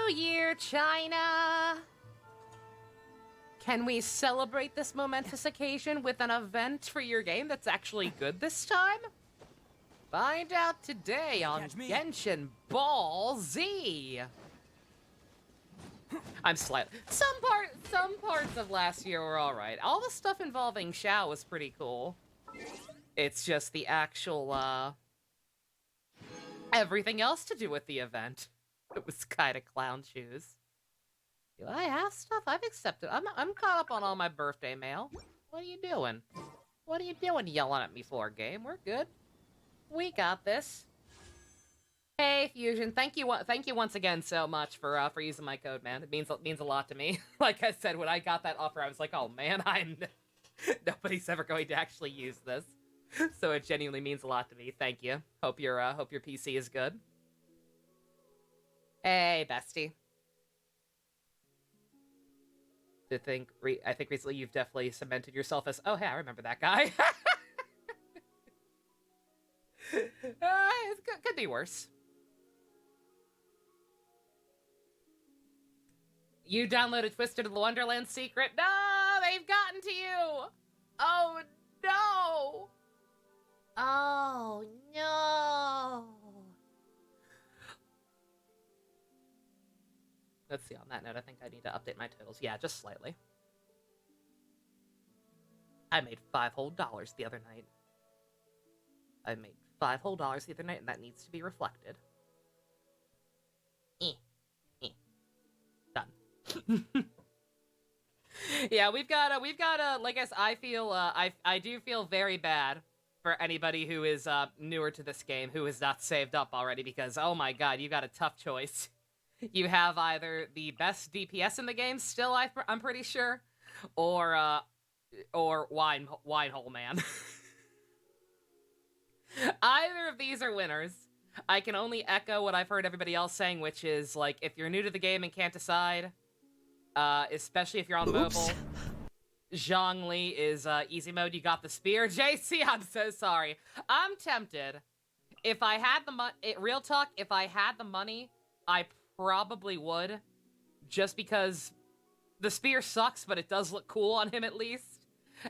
Year, China! Can we celebrate this momentous occasion with an event for your game that's actually good this time? Find out today on Genshin Ball Z! I'm slightly... Some parts of last year were alright. All the stuff involving Xiao was pretty cool. It's just the actual, everything else to do with the event. It was kind of clown shoes. Do I have stuff? I've accepted. I'm caught up on all my birthday mail. What are you doing? What are you doing yelling at me for, game? We're good. We got this. Hey, Fusion. Thank you once again so much for using my code, man. It means a lot to me. Like I said, when I got that offer, I was like, oh man, nobody's ever going to actually use this. So it genuinely means a lot to me. Thank you. Hope your PC is good. Hey, bestie. I think recently you've definitely cemented yourself as... Oh, hey, I remember that guy. It could be worse. You downloaded Twisted to the Wonderland secret? No, they've gotten to you. Oh, no. Oh, no. Let's see, on that note, I think I need to update my totals. Yeah, just slightly. I made $5 whole the other night. I made $5 whole the other night, and that needs to be reflected. Done. Yeah, we've got like I feel, I do feel very bad for anybody who is, newer to this game, who is not saved up already, because, oh my god, you got a tough choice. You have either the best DPS in the game, still, I'm pretty sure, or Winehole Man. Either of these are winners. I can only echo what I've heard everybody else saying, which is, like, if you're new to the game and can't decide, especially if you're on mobile, Zhongli is, easy mode, you got the spear. JC, I'm so sorry. I'm tempted. If I had the money, real talk, if I had the money, I probably would, just because the spear sucks, but it does look cool on him at least.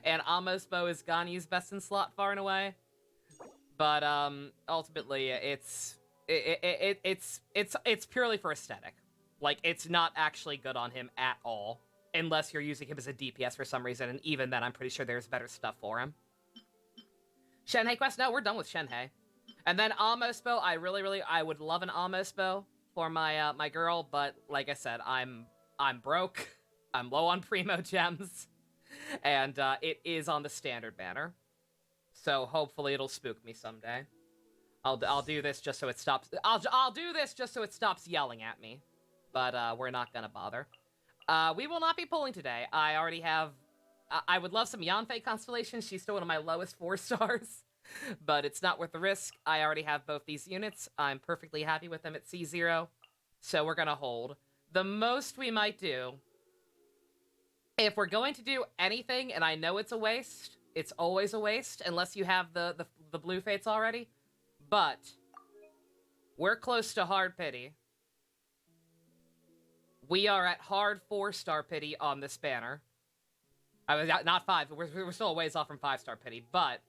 And Amos Bow is Gani's best in slot far and away. But ultimately, it's purely for aesthetic. Like, it's not actually good on him at all, unless you're using him as a DPS for some reason. And even then, I'm pretty sure there's better stuff for him. Shenhei quest? No, we're done with Shenhei. And then Amos Bow, I would love an Amos Bow for my my girl, but like I said, I'm broke. I'm low on primo gems, and it is on the standard banner. So hopefully it'll spook me someday. I'll do this just so it stops. I'll do this just so it stops yelling at me. But we're not gonna bother. We will not be pulling today. I already have. I would love some Yanfei Constellation. She's still one of my lowest 4 stars. But it's not worth the risk. I already have both these units. I'm perfectly happy with them at C0. So we're gonna hold. The most we might do, if we're going to do anything, and I know it's a waste, it's always a waste, unless you have the blue fates already. But we're close to hard pity. We are at hard 4-star pity on this banner. I was not 5. We're still a ways off from 5-star pity, but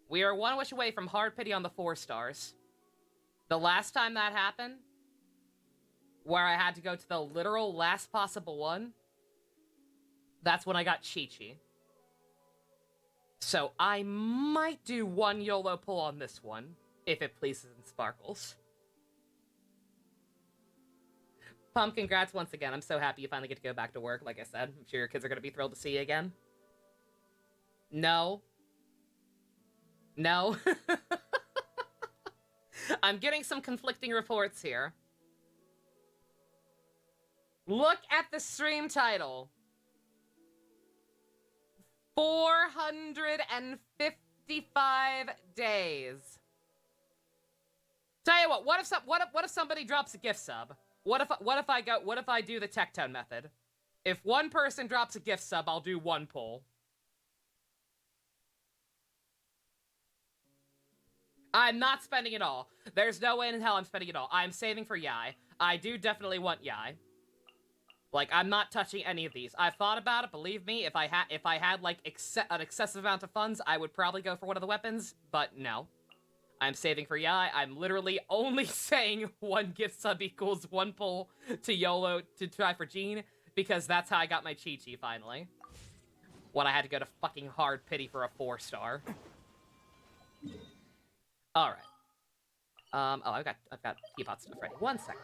we are 1 wish away from hard pity on the 4 stars. The last time that happened, where I had to go to the literal last possible one, that's when I got Chi-Chi. So I might do 1 YOLO pull on this one, if it pleases and sparkles. Pump, congrats once again. I'm so happy you finally get to go back to work, like I said. I'm sure your kids are going to be thrilled to see you again. No. No. I'm getting some conflicting reports here. Look at the stream title. 455 days. Tell you what if somebody drops a gift sub? What if I do the Tectone method? If one person drops a gift sub, I'll do 1 pull. I'm not spending it all. There's no way in hell I'm spending it all. I'm saving for Yai. I do definitely want Yai. Like, I'm not touching any of these. I've thought about it, believe me. If I had like, an excessive amount of funds, I would probably go for one of the weapons, but no. I'm saving for Yai. I'm literally only saying 1 gift sub equals 1 pull to YOLO to try for Jean, because that's how I got my Chi-Chi, finally. When I had to go to fucking hard pity for a 4-star. Alright. Oh, I've got teapot stuff ready. 1 second.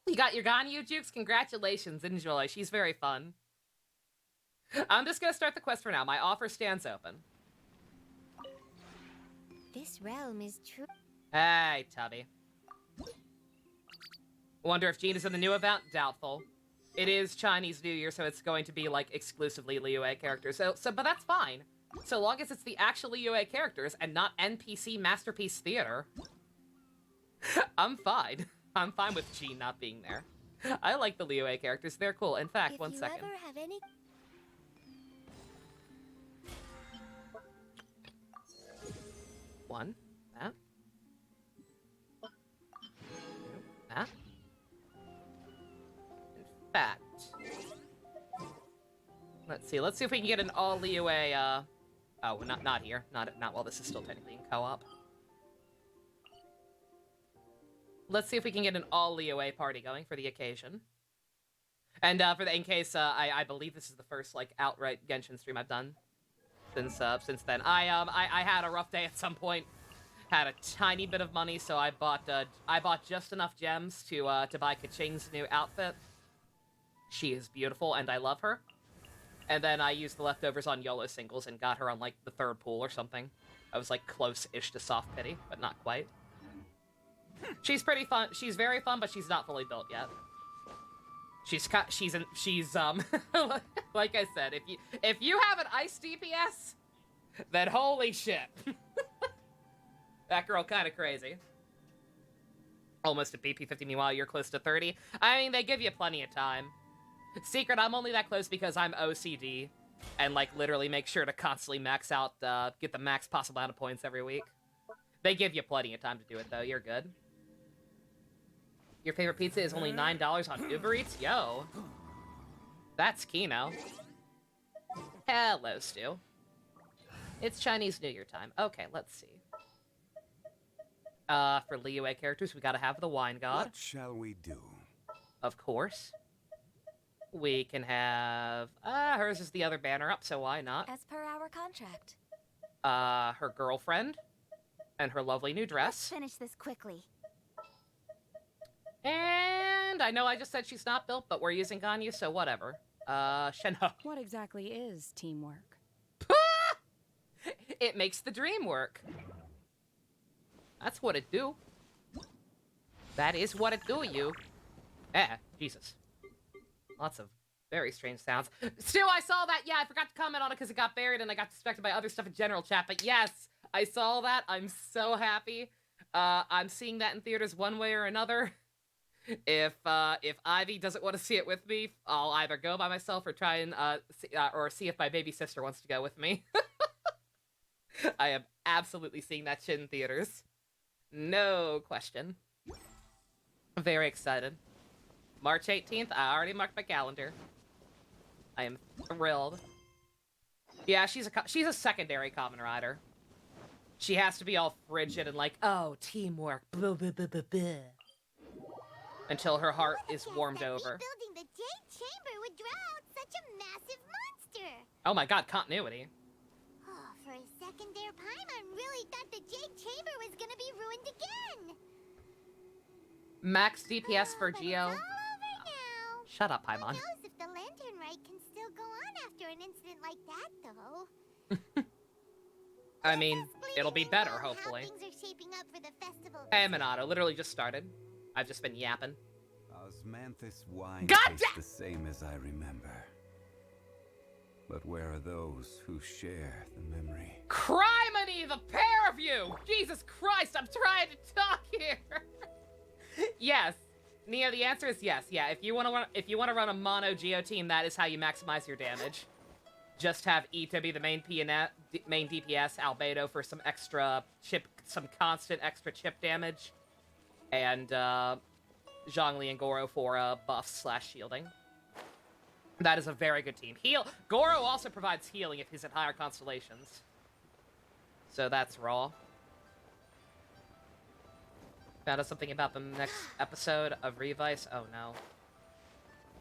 You got your Ganyu, Jukes? Congratulations. Enjoy. She's very fun. I'm just gonna start the quest for now. My offer stands open. This realm is true. Hey, Tubby. Wonder if Jean is in the new event? Doubtful. It is Chinese New Year, so it's going to be, like, exclusively Liyue characters. But that's fine. So long as it's the actual Liyue characters and not NPC Masterpiece Theater. I'm fine. I'm fine with Jean not being there. I like the Liyue characters. They're cool. In fact, 1 second. If you ever have any... One. That. That. In fact. Let's see if we can get an all Liyue, oh, not here. Not while this is still technically in co-op. Let's see if we can get an all Liyue party going for the occasion. And in case I believe this is the first like outright Genshin stream I've done since then. I had a rough day at some point. Had a tiny bit of money, so I bought just enough gems to buy Kaching's new outfit. She is beautiful, and I love her. And then I used the leftovers on YOLO singles and got her on like the 3rd pool or something. I was like close-ish to soft pity, but not quite. She's pretty fun. She's very fun, but she's not fully built yet. She's like I said, if you have an ice DPS, then holy shit. That girl kind of crazy. Almost a BP 50, meanwhile you're close to 30. I mean, they give you plenty of time. Secret, I'm only that close because I'm OCD and like literally make sure to constantly max out, get the max possible amount of points every week. They give you plenty of time to do it though, you're good. Your favorite pizza is only $9 on Uber Eats? Yo. That's Kino. Hello, Stu. It's Chinese New Year time. Okay, let's see. For Liyue characters, we gotta have the Wine God. What shall we do? Of course. We can have... hers is the other banner up, so why not? As per our contract. Her girlfriend. And her lovely new dress. Let's finish this quickly. And I know I just said she's not built, but we're using Ganyu, so whatever. Shenhe. What exactly is teamwork? It makes the dream work. That's what it do. That is what it do, you. Jesus. Lots of very strange sounds. Stu, I saw that. Yeah, I forgot to comment on it because it got buried and I got distracted by other stuff in general chat. But yes, I saw that. I'm so happy. I'm seeing that in theaters one way or another. If Ivy doesn't want to see it with me, I'll either go by myself or try and see if my baby sister wants to go with me. I am absolutely seeing that shit in theaters. No question. Very excited. March 18th, I already marked my calendar. I am thrilled. Yeah, she's a secondary Kamen Rider. She has to be all frigid and like, oh, teamwork, blah, blah, blah, blah, blah. Until her heart is warmed over. Building the Jade Chamber would draw out such a massive monster. Oh my god, continuity. Oh, for a second there, Paimon really thought the Jade Chamber was gonna be ruined again. Max DPS for but Geo. It's all over now. Shut up, Who Paimon. knows if the Lantern Rite can still go on after an incident like that, though. I mean, it'll be better, hopefully. How things are shaping up for the festival. Hey, Minato, literally just started. I've just been yapping. Osmanthus wine God tastes the same as I remember. But where are those who share the memory? Criminy, the pair of you! Jesus Christ, I'm trying to talk here! Yes. Nia, the answer is yes. Yeah, if you want to run a mono Geo team, that is how you maximize your damage. Just have Ito be the main main DPS, Albedo for some extra chip, some constant extra chip damage, and Zhongli and Goro for buffs / shielding. That is a very good team. Goro also provides healing if he's at higher constellations. So that's raw. Found out something about the next episode of Revice. Oh no.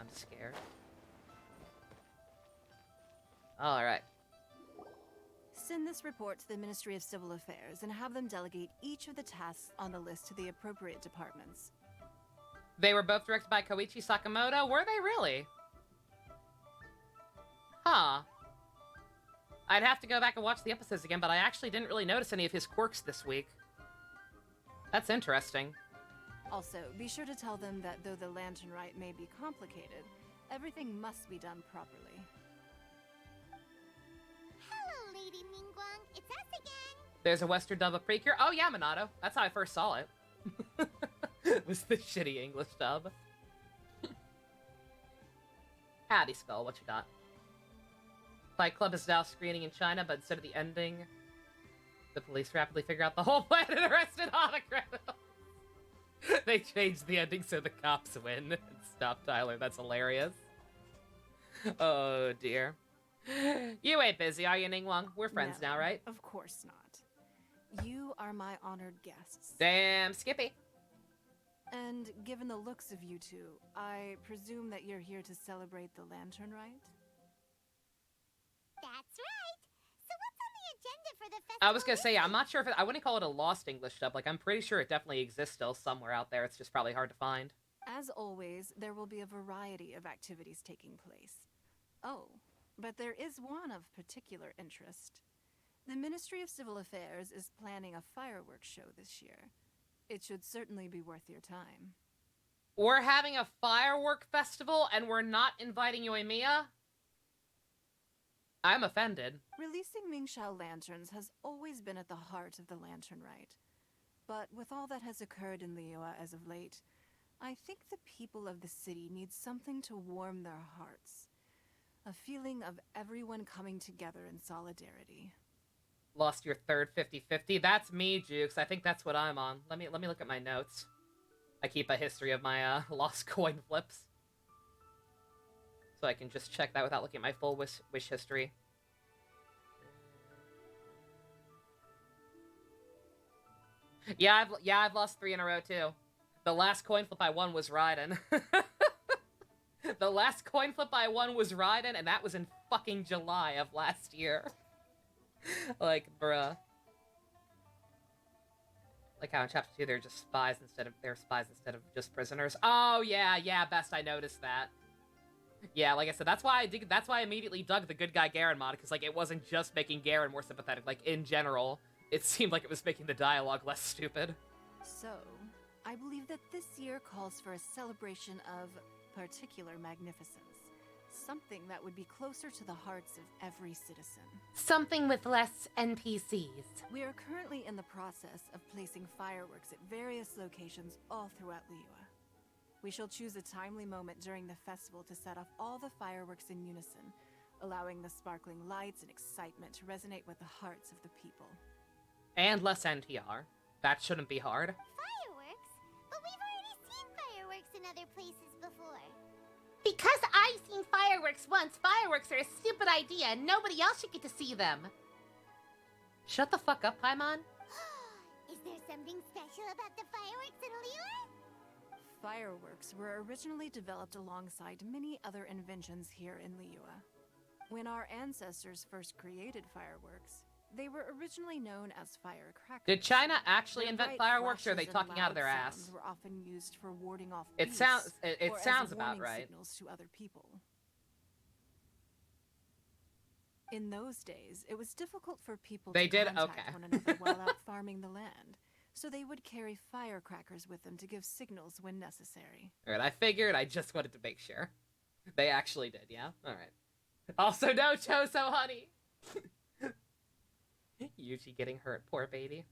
I'm scared. Alright. Send this report to the Ministry of Civil Affairs and have them delegate each of the tasks on the list to the appropriate departments. They were both directed by Koichi Sakamoto? Were they really? Huh. I'd have to go back and watch the episodes again, but I actually didn't really notice any of his quirks this week. That's interesting. Also, be sure to tell them that though the Lantern Rite may be complicated, everything must be done properly. Hello, Lady Ningguang. It's us again. There's a Western dub of Precure. Oh yeah, Minato. That's how I first saw it. Was the shitty English dub. Howdy, Skull. What you got? Fight Club is now screening in China, but instead of the ending, the police rapidly figure out the whole plan and arrested Hana criminals. They changed the ending so the cops win and stop Tyler. That's hilarious. Oh, dear. You ain't busy, are you, Ningguang? We're friends No, now, right? Of course not. You are my honored guests. Damn, Skippy. And given the looks of you two, I presume that you're here to celebrate the Lantern Rite? That's right. So what's on the agenda for the festival? I was gonna say, I'm not sure if I wouldn't call it a lost English dub. Like, I'm pretty sure it definitely exists still somewhere out there. It's just probably hard to find. As always, there will be a variety of activities taking place. Oh, but there is one of particular interest. The Ministry of Civil Affairs is planning a fireworks show this year. It should certainly be worth your time. We're having a firework festival and we're not inviting Yoimiya? I'm offended. Releasing Mingxiao lanterns has always been at the heart of the Lantern Rite. But with all that has occurred in Liyue as of late, I think the people of the city need something to warm their hearts. A feeling of everyone coming together in solidarity. Lost your third 50-50. That's me, Jukes. I think that's what I'm on. Let me look at my notes. I keep a history of my lost coin flips. So I can just check that without looking at my full wish history. Yeah, I've lost 3 in a row too. The last coin flip I won was Raiden. The last coin flip I won was Raiden, and that was in fucking July of last year. Like, bruh. Like how in chapter 2 they're just spies instead of just prisoners. Oh yeah, Best, I noticed that. Yeah, like I said, that's why I immediately dug the good guy Garen mod, because like it wasn't just making Garen more sympathetic, like in general, it seemed like it was making the dialogue less stupid. So, I believe that this year calls for a celebration of particular magnificence. Something that would be closer to the hearts of every citizen. Something with less NPCs. We are currently in the process of placing fireworks at various locations all throughout Liyue. We shall choose a timely moment during the festival to set off all the fireworks in unison, allowing the sparkling lights and excitement to resonate with the hearts of the people. And less NTR. That shouldn't be hard. Fireworks? But we've already seen fireworks in other places before. Because I've seen fireworks once, fireworks are a stupid idea and nobody else should get to see them. Shut the fuck up, Paimon. Is there something special about the fireworks in Liyue? Fireworks were originally developed alongside many other inventions here in Liyue. When our ancestors first created fireworks, they were originally known as firecrackers. Did China actually Their invent bright fireworks, or are they flashes and talking out of their loud ass? sounds were often used for warding off It beasts sounds or as sounds about warning right. signals to other people. In those days, it was difficult for people They to did? contact Okay. one another while out farming the land, so they would carry firecrackers with them to give signals when necessary. Alright, I figured. I just wanted to make sure. They actually did, yeah? Alright. Also, no Choso, honey! Yuji getting hurt, poor baby.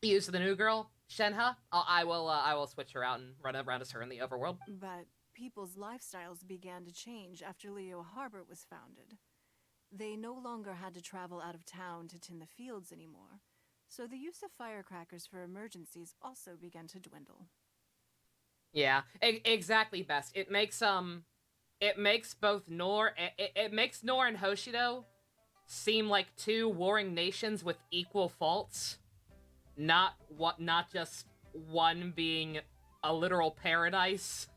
Use the new girl, Shenhe. I will switch her out and run around as her in the overworld. But people's lifestyles began to change after Liyue Harbor was founded. They no longer had to travel out of town to tin the fields anymore, so the use of firecrackers for emergencies also began to dwindle. Yeah, exactly, Best. It makes both it makes Nor and Hoshido seem like two warring nations with equal faults, not just one being a literal paradise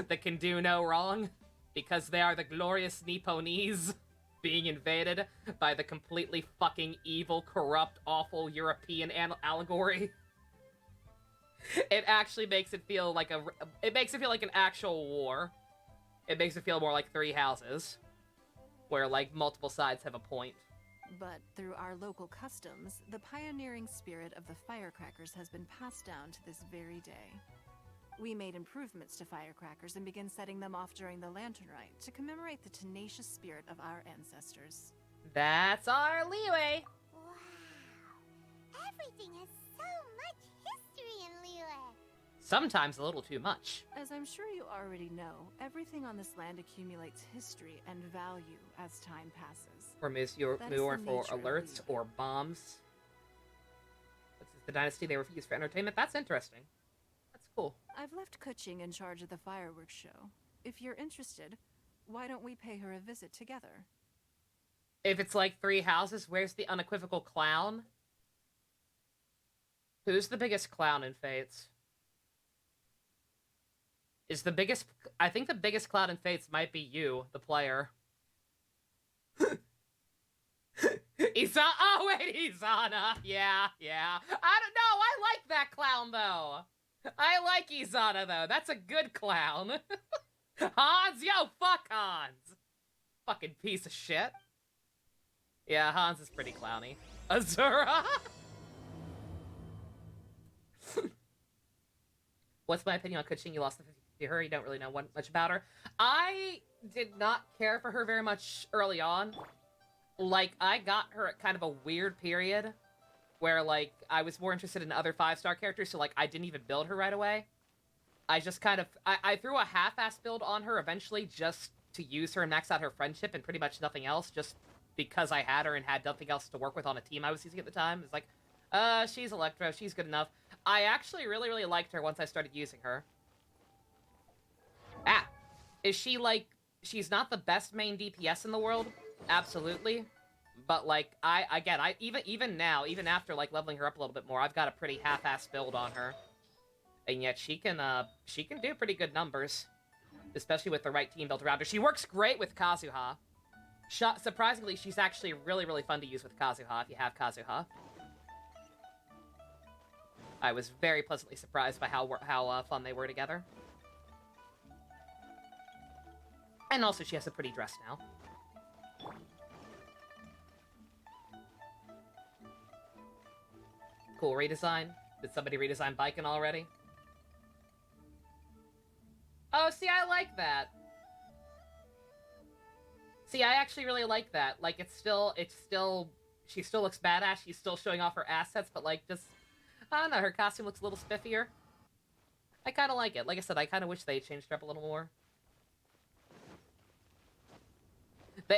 that can do no wrong, because they are the glorious Nipponese being invaded by the completely fucking evil, corrupt, awful European allegory. It actually makes it feel like it makes it feel like an actual war. It makes it feel more like Three Houses, where, like, multiple sides have a point. But through our local customs, the pioneering spirit of the firecrackers has been passed down to this very day. We made improvements to firecrackers and began setting them off during the Lantern Rite to commemorate the tenacious spirit of our ancestors. That's our leeway. Wow. Everything has so much history in Liyue. Sometimes a little too much. As I'm sure you already know, everything on this land accumulates history and value as time passes. Removes That is more the for nature of alerts Liyue. or bombs. This is the dynasty they refuse for entertainment. That's interesting. That's cool. I've left Kuching in charge of the fireworks show. If you're interested, why don't we pay her a visit together? If it's like Three Houses, where's the unequivocal clown? Who's the biggest clown in Fates? I think the biggest clown in Fates might be you, the player. Oh wait, Izana. Yeah. I don't know. I like that clown though. I like Izana though. That's a good clown. Hans, yo, fuck Hans. Fucking piece of shit. Yeah, Hans is pretty clowny. Azura. What's my opinion on Kuching? You lost the 50 to her. You don't really know much about her. I did not care for her very much early on. Like, I got her at kind of a weird period where, like, I was more interested in other 5-star characters, so, like, I didn't even build her right away. I just kind of... I threw a half-ass build on her eventually just to use her and max out her friendship and pretty much nothing else, just because I had her and had nothing else to work with on a team I was using at the time. It's like, she's Electro, she's good enough. I actually really liked her once I started using her. Is she, like... She's not the best main DPS in the world, absolutely. But, like, even now, even after, like, leveling her up a little bit more, I've got a pretty half-ass build on her. And yet she can do pretty good numbers. Especially with the right team built around her. She works great with Kazuha. Surprisingly, she's actually really fun to use with Kazuha, if you have Kazuha. I was very pleasantly surprised by how fun they were together. And also, she has a pretty dress now. Cool redesign. Did somebody redesign Baiken already? Oh, see, I like that. See, I actually really like that. Like, she still looks badass. She's still showing off her assets, but, like, just, I don't know, her costume looks a little spiffier. I kind of like it. Like I said, I kind of wish they changed her up a little more. The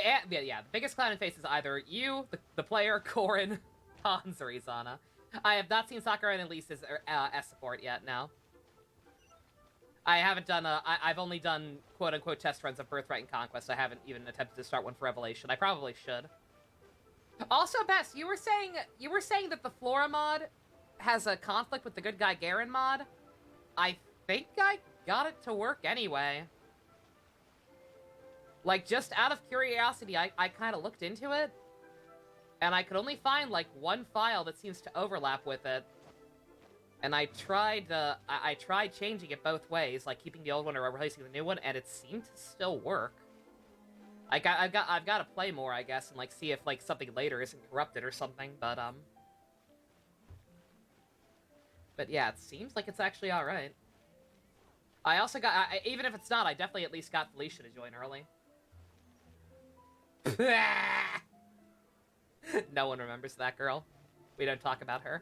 biggest clown in Face is either you, the player, Korin, Hans, or Izana. I have not seen Sakurai and Elise as support yet, no. I haven't done I've only done quote-unquote test runs of Birthright and Conquest. I haven't even attempted to start one for Revelation. I probably should. Also, Bess, you were saying that the Flora mod has a conflict with the Good Guy Garen mod. I think I got it to work anyway. Like, just out of curiosity, I kind of looked into it, and I could only find, like, one file that seems to overlap with it. And I tried changing it both ways, like keeping the old one or replacing the new one, and it seemed to still work. I've got to play more, I guess, and, like, see if, like, something later isn't corrupted or something, but yeah, it seems like it's actually alright. I also got, even if it's not, I definitely at least got Felicia to join early. No one remembers that girl. We don't talk about her.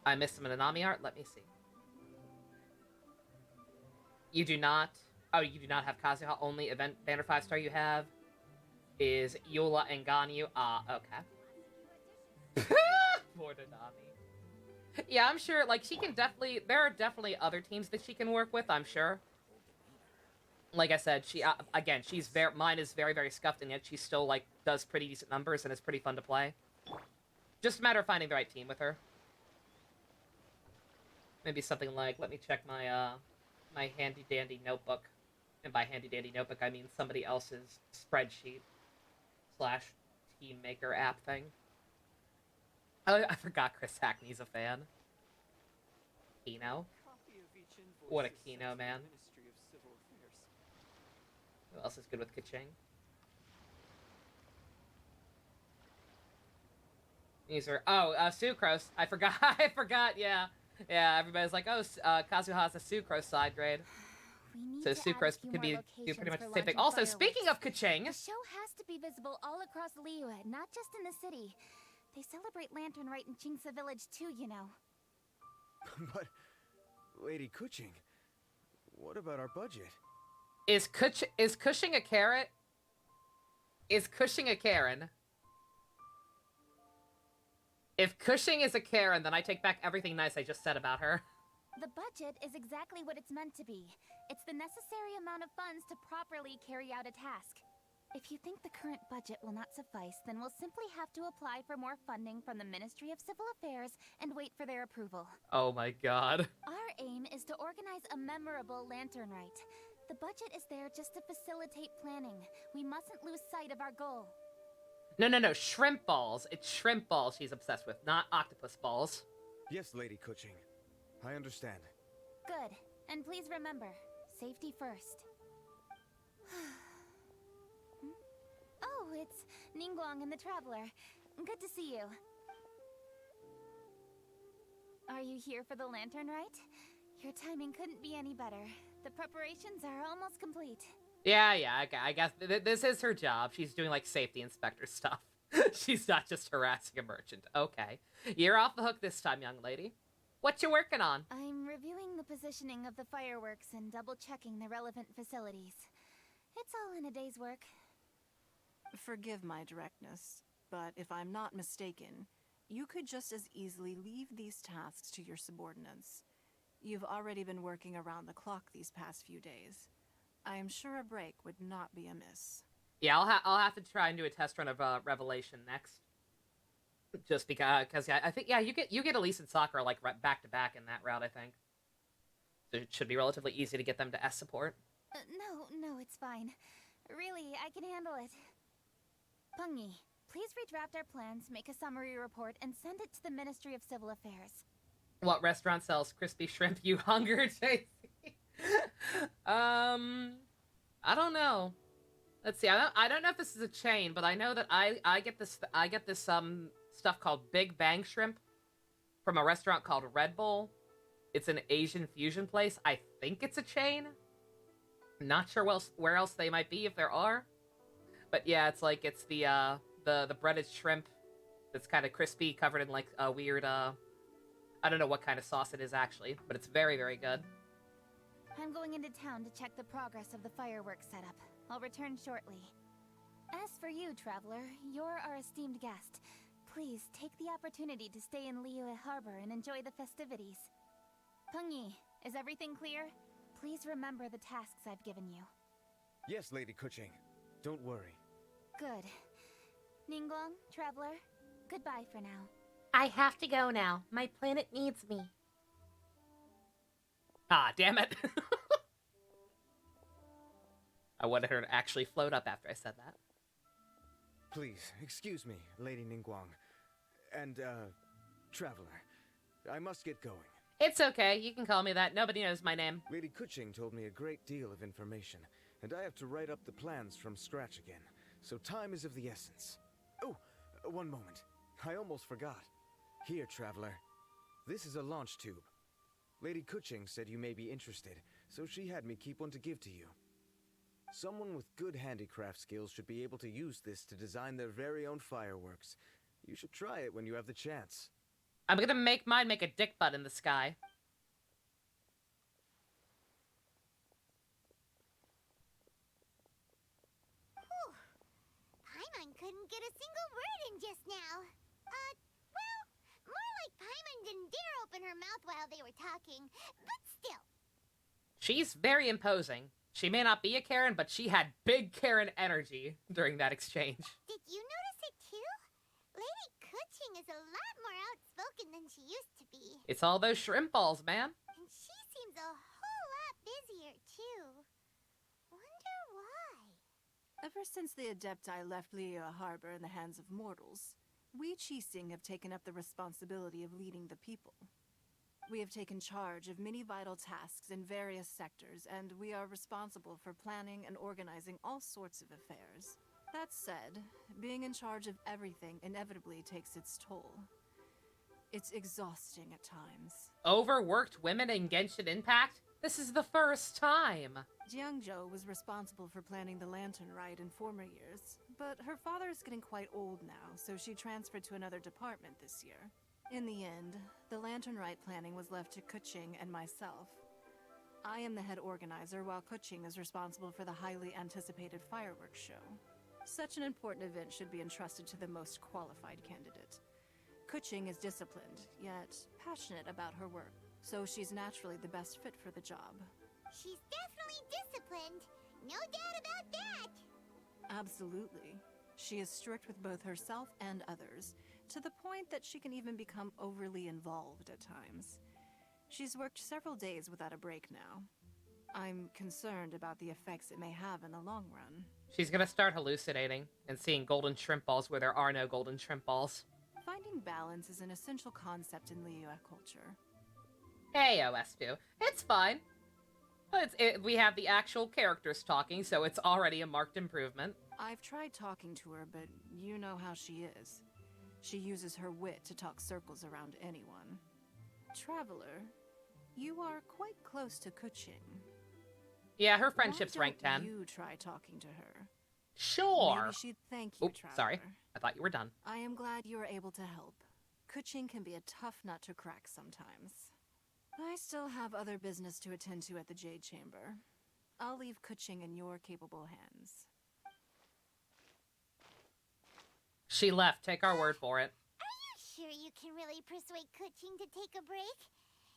I missed some Nanami art? Let me see. You do not. Oh, you do not have Kazuha. Only event banner 5-star you have is Yola and Ganyu. Ah, okay. Poor Nanami. Yeah, I'm sure. Like, she can definitely. There are definitely other teams that she can work with. I'm sure. Like I said, she again, she's very. Mine is very, very scuffed, and yet she still like does pretty decent numbers, and it's pretty fun to play. Just a matter of finding the right team with her. Maybe something like, let me check my my handy dandy notebook. And by handy dandy notebook, I mean somebody else's spreadsheet / team maker app thing. Oh, I forgot Chris Hackney's a fan. Kino. What a Kino, man. Who else is good with Kaching? User. Oh, Sucrose. I forgot. I forgot. Yeah, yeah. Everybody's like, oh, Kazuha's a Sucrose side grade. So Sucrose could be do pretty much the same thing. Also, speaking of Kaching, The show has to be visible all across Liyue, not just in the city. They celebrate Lantern Rite in Chingsa Village too, you know. But, Lady Kuching, what about our budget? is Cushing a carrot? Is Cushing a Karen? If Cushing is a Karen, then I take back everything nice I just said about her. The budget is exactly what it's meant to be. It's the necessary amount of funds to properly carry out a task. If you think the current budget will not suffice, then we'll simply have to apply for more funding from the Ministry of Civil Affairs and wait for their approval. Oh my god. Our aim is to organize a memorable Lantern Rite. The budget is there just to facilitate planning. We mustn't lose sight of our goal. No. Shrimp balls. It's shrimp balls she's obsessed with, not octopus balls. Yes, Lady Kuching. I understand. Good. And please remember, safety first. Oh, it's Ningguang and the Traveler. Good to see you. Are you here for the Lantern Rite? Your timing couldn't be any better. The preparations are almost complete. Yeah, okay. I guess this is her job. She's doing, like, safety inspector stuff. She's not just harassing a merchant. Okay. You're off the hook this time, young lady. What you working on? I'm reviewing the positioning of the fireworks and double-checking the relevant facilities. It's all in a day's work. Forgive my directness, but if I'm not mistaken, you could just as easily leave these tasks to your subordinates. You've already been working around the clock these past few days. I am sure a break would not be amiss. Yeah, I'll have to try and do a test run of Revelation next. Just because yeah, I think you get Elise and Sakura like back to back in that route. I think so it should be relatively easy to get them to S support. No, it's fine. Really, I can handle it. Pungi, please redraft our plans, make a summary report, and send it to the Ministry of Civil Affairs. What restaurant sells crispy shrimp? You hunger, JC? I don't know. Let's see. I don't know if this is a chain, but I know that I get this stuff called Big Bang Shrimp from a restaurant called Red Bull. It's an Asian fusion place. I think it's a chain. Not sure where else they might be if there are. But yeah, it's the breaded shrimp that's kind of crispy, covered in like a weird I don't know what kind of sauce it is actually, but it's very, very good. I'm going into town to check the progress of the fireworks setup. I'll return shortly. As for you, Traveler, you're our esteemed guest. Please take the opportunity to stay in Liyue Harbor and enjoy the festivities. Pungi, is everything clear? Please remember the tasks I've given you. Yes, Lady Kuching. Don't worry. Good. Ningguang, Traveler, goodbye for now. I have to go now. My planet needs me. Ah, damn it. I wanted her to actually float up after I said that. Please, excuse me, Lady Ningguang. And, Traveler. I must get going. It's okay. You can call me that. Nobody knows my name. Lady Kuching told me a great deal of information, and I have to write up the plans from scratch again, so time is of the essence. Oh, one moment. I almost forgot. Here, Traveler. This is a launch tube. Lady Kuching said you may be interested, so she had me keep one to give to you. Someone with good handicraft skills should be able to use this to design their very own fireworks. You should try it when you have the chance. I'm gonna make mine make a dick butt in the sky. get a single word in just now. Well, more like Paimon didn't dare open her mouth while they were talking, but still. She's very imposing. She may not be a Karen, but she had big Karen energy during that exchange. Did you notice it too? Lady Kuching is a lot more outspoken than she used to be. It's all those shrimp balls, man. And she seems a whole lot busier too. Wonder why? Ever since the Adepti left Liyue Harbor in the hands of mortals, we Qixing have taken up the responsibility of leading the people. We have taken charge of many vital tasks in various sectors, and we are responsible for planning and organizing all sorts of affairs. That said, being in charge of everything inevitably takes its toll. It's exhausting at times. Overworked women in Genshin Impact? This is the first time. Jiangzhou was responsible for planning the Lantern Rite in former years, but her father is getting quite old now, so she transferred to another department this year. In the end, the Lantern Rite planning was left to Kuching and myself. I am the head organizer, while Kuching is responsible for the highly anticipated fireworks show. Such an important event should be entrusted to the most qualified candidate. Kuching is disciplined, yet passionate about her work, so she's naturally the best fit for the job. She's definitely disciplined. No doubt about that. Absolutely. She is strict with both herself and others, to the point that she can even become overly involved at times. She's worked several days without a break now. I'm concerned about the effects it may have in the long run. She's gonna start hallucinating and seeing golden shrimp balls where there are no golden shrimp balls. Finding balance is an essential concept in Liyue culture. Hey, OS2. It's fine. We have the actual characters talking, so it's already a marked improvement. I've tried talking to her, but you know how she is. She uses her wit to talk circles around anyone. Traveler, you are quite close to Kuching. Yeah, her friendship's ranked 10. Why don't you try talking to her? Sure. Maybe she'd thank you, Oops, Traveler. sorry. I thought you were done. I am glad you are able to help. Kuching can be a tough nut to crack sometimes. I still have other business to attend to at the Jade Chamber. I'll leave Kuching in your capable hands. She left. Take our word for it. Are you sure you can really persuade Kuching to take a break?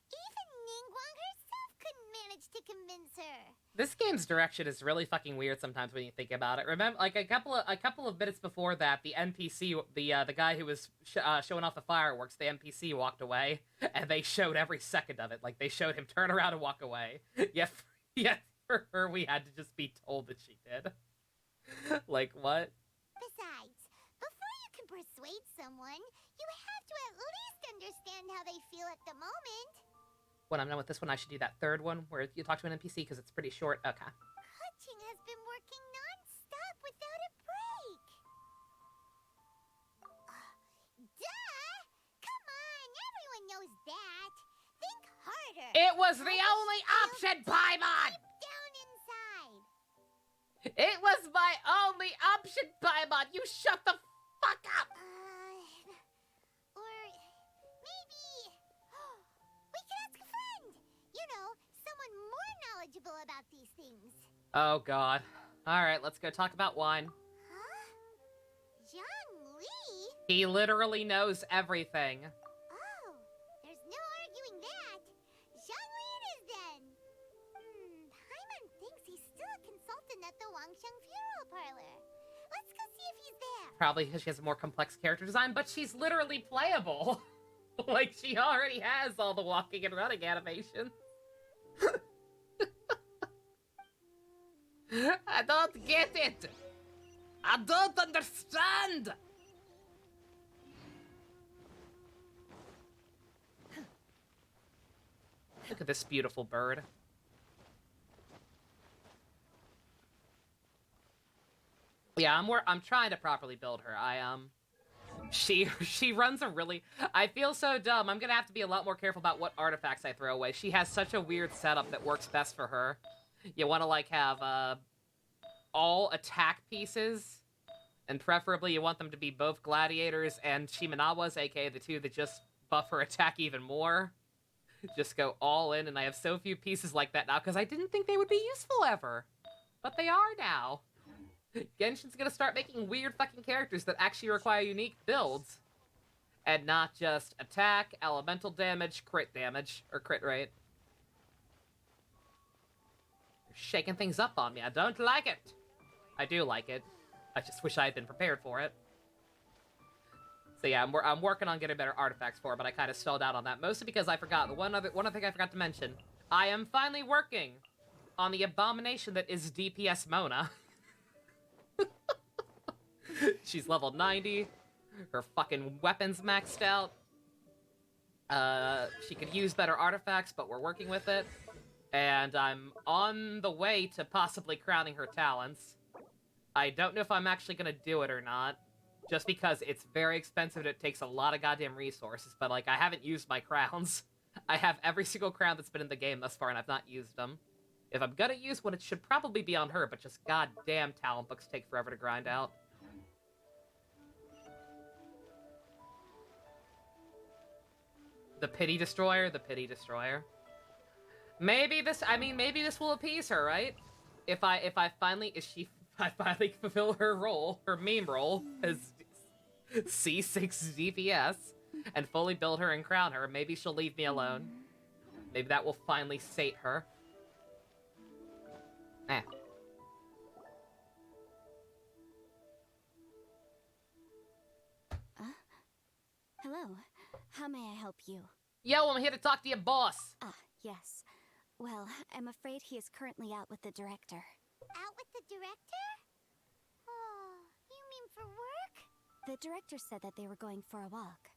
Even Ningguang herself couldn't manage to convince her. This game's direction is really fucking weird sometimes when you think about it. Remember, like a couple of minutes before that, the NPC, the guy who was showing off the fireworks, the NPC walked away, and they showed every second of it. Like they showed him turn around and walk away. Yet for her, we had to just be told that she did. Like what? Besides, before you can persuade someone, you have to at least understand how they feel at the moment. When I'm done with this one, I should do that third one where you talk to an NPC because it's pretty short. Okay. Kuching has been working non-stop without a break. Duh! Come on, everyone knows that. Think harder. It was the How only does it feel option, Paimon! deep down inside? It was my only option, Paimon! You shut the fuck up! Or maybe we could ask a friend. You know, someone more knowledgeable about these things. Oh god. Alright, let's go talk about wine. Huh? Zhang Li? He literally knows everything. Oh, there's no arguing that. Zhang Li it is then. Paimon thinks he's still a consultant at the Wangsheng Funeral Parlor. Let's go see if he's there. Probably because she has a more complex character design, but she's literally playable. Like, she already has all the walking and running animations. I don't get it! I don't understand! Look at this beautiful bird. Yeah, I'm trying to properly build her. She runs a really... I feel so dumb. I'm gonna have to be a lot more careful about what artifacts I throw away. She has such a weird setup that works best for her. You want to, like, have, all attack pieces, and preferably you want them to be both gladiators and Shimenawas, aka the two that just buff her attack even more. Just go all in, and I have so few pieces like that now, because I didn't think they would be useful ever. But they are now. Genshin's gonna start making weird fucking characters that actually require unique builds. And not just attack, elemental damage, crit damage, or crit rate. You're shaking things up on me. I don't like it. I do like it. I just wish I had been prepared for it. So yeah, I'm working on getting better artifacts for it, but I kind of stalled out on that. Mostly because I forgot. The one other thing I forgot to mention. I am finally working on the abomination that is DPS Mona. She's level 90. Her fucking weapon's maxed out. She could use better artifacts, but we're working with it. And I'm on the way to possibly crowning her talents. I don't know if I'm actually gonna do it or not. Just because it's very expensive and it takes a lot of goddamn resources. But, like, I haven't used my crowns. I have every single crown that's been in the game thus far, and I've not used them. If I'm gonna use one, it should probably be on her, but just goddamn talent books take forever to grind out. The Pity Destroyer, the Pity Destroyer. Maybe this will appease her, right? If I finally fulfill her role, her meme role as C6 DPS, and fully build her and crown her, maybe she'll leave me alone. Maybe that will finally sate her. Eh. Hello. How may I help you? Yo, I'm here to talk to your boss. Ah, yes. Well, I'm afraid he is currently out with the director. Out with the director? Oh, you mean for work? The director said that they were going for a walk.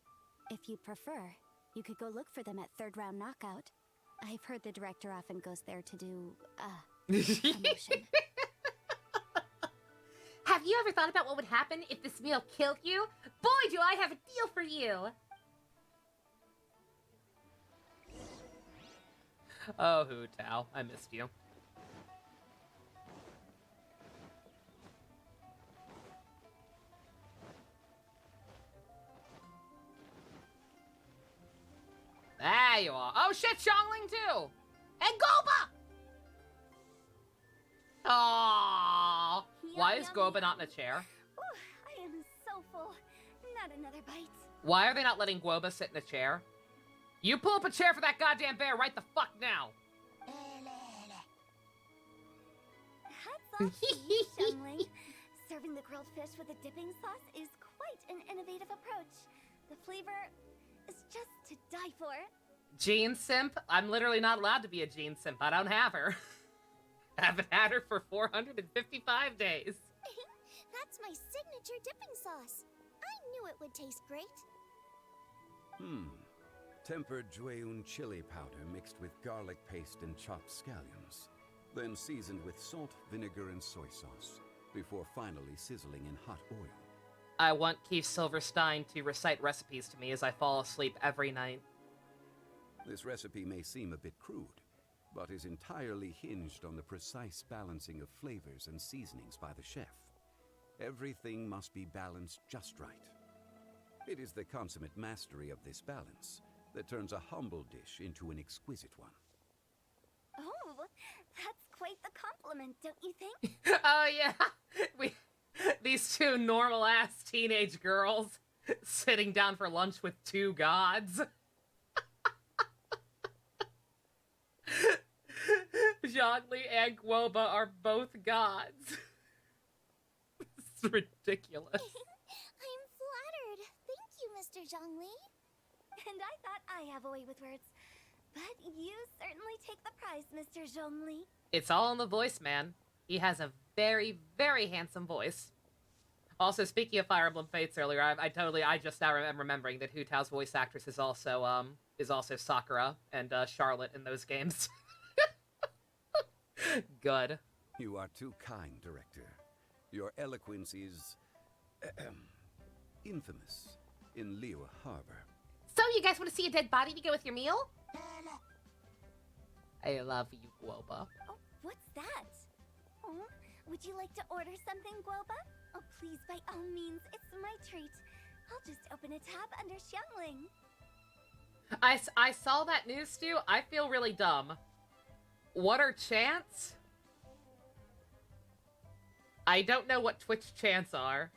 If you prefer, you could go look for them at third round knockout. I've heard the director often goes there to do, promotion. Have you ever thought about what would happen if this meal killed you? Boy, do I have a deal for you! Oh, Hu Tao, I missed you. There you are. Oh shit, Xiangling too! And Goba! Aww. Why Yum, is yum, Goba yum. not in a chair? I am so full. Not another bite. Why are they not letting Guoba sit in a chair? You pull up a chair for that goddamn bear right the fuck now! Hats off to you, Xiangling. Serving the grilled fish with a dipping sauce is quite an innovative approach. The flavor is just to die for. Jean Simp? I'm literally not allowed to be a Jean Simp. I don't have her. Haven't had her for 455 days. That's my signature dipping sauce. I knew it would taste great. Tempered Jueyun chili powder mixed with garlic paste and chopped scallions. Then seasoned with salt, vinegar, and soy sauce, before finally sizzling in hot oil. I want Keith Silverstein to recite recipes to me as I fall asleep every night. This recipe may seem a bit crude, but is entirely hinged on the precise balancing of flavors and seasonings by the chef. Everything must be balanced just right. It is the consummate mastery of this balance that turns a humble dish into an exquisite one. Oh, that's quite the compliment, don't you think? Oh yeah, these two normal-ass teenage girls sitting down for lunch with two gods. Zhongli and Guoba are both gods. It's ridiculous. I'm flattered. Thank you, Mr. Zhongli. And I thought I have a way with words. But you certainly take the prize, Mr. Zhongli. It's all in the voice, man. He has a very, very handsome voice. Also, speaking of Fire Emblem Fates earlier, I just now am remembering that Hu Tao's voice actress is also Sakura and Charlotte in those games. Good. You are too kind, Director. Your eloquence is infamous in Liyue Harbor. So, you guys want to see a dead body to go with your meal? I love you, Guoba. Oh, what's that? Oh, would you like to order something, Guoba? Oh, please, by all means, it's my treat. I'll just open a tab under Xiangling. I saw that news, Stu. I feel really dumb. What are chants? I don't know what Twitch chants are.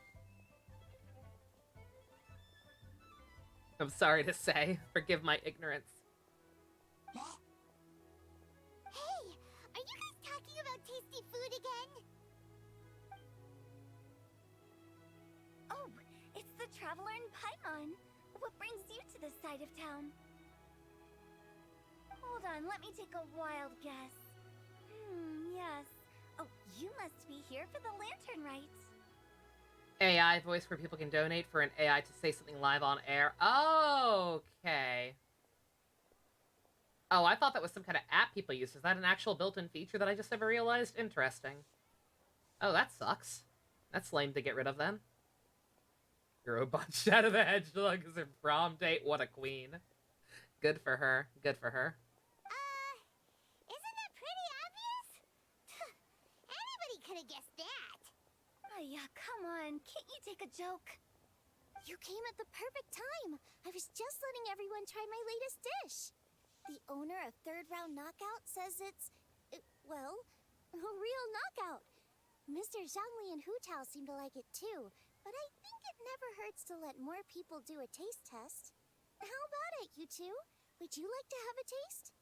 I'm sorry to say. Forgive my ignorance. Hey, are you guys talking about tasty food again? Oh, it's the Traveler in Paimon. What brings you to this side of town? Hold on, let me take a wild guess. Yes. Oh, you must be here for the Lantern Rite. AI voice where people can donate for an AI to say something live on air. Okay. Oh, I thought that was some kind of app people use. Is that an actual built-in feature that I just never realized? Interesting. Oh, that sucks. That's lame to get rid of then. You're a bunch out of the hedgehog is her prom date. What a queen. Good for her. Good for her. Isn't that pretty obvious? Anybody could have guessed that. Oh, yeah, come on. Can't you take a joke? You came at the perfect time. I was just letting everyone try my latest dish. The owner of Third Round Knockout says it's, well, a real knockout. Mr. Zhangli and Hu Tao seem to like it too, but I think it never hurts to let more people do a taste test. How about it, you two? Would you like to have a taste?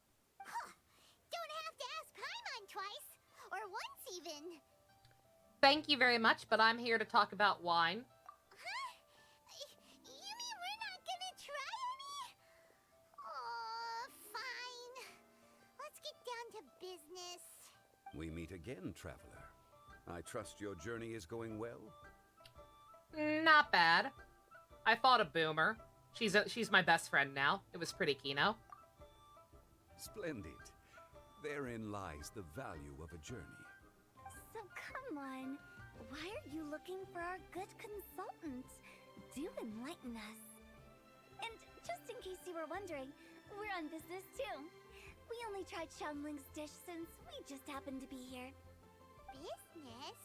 Huh. Don't have to ask Paimon twice, or once even. Thank you very much, but I'm here to talk about wine. Huh? You mean we're not gonna try any? Oh, fine. Let's get down to business. We meet again, traveler. I trust your journey is going well? Not bad. I fought a boomer. She's my best friend now. It was pretty kino. Splendid. Therein lies the value of a journey. So come on. Why are you looking for our good consultant? Do enlighten us. And just in case you were wondering, we're on business too. We only tried Xiangling's dish since we just happened to be here. Business?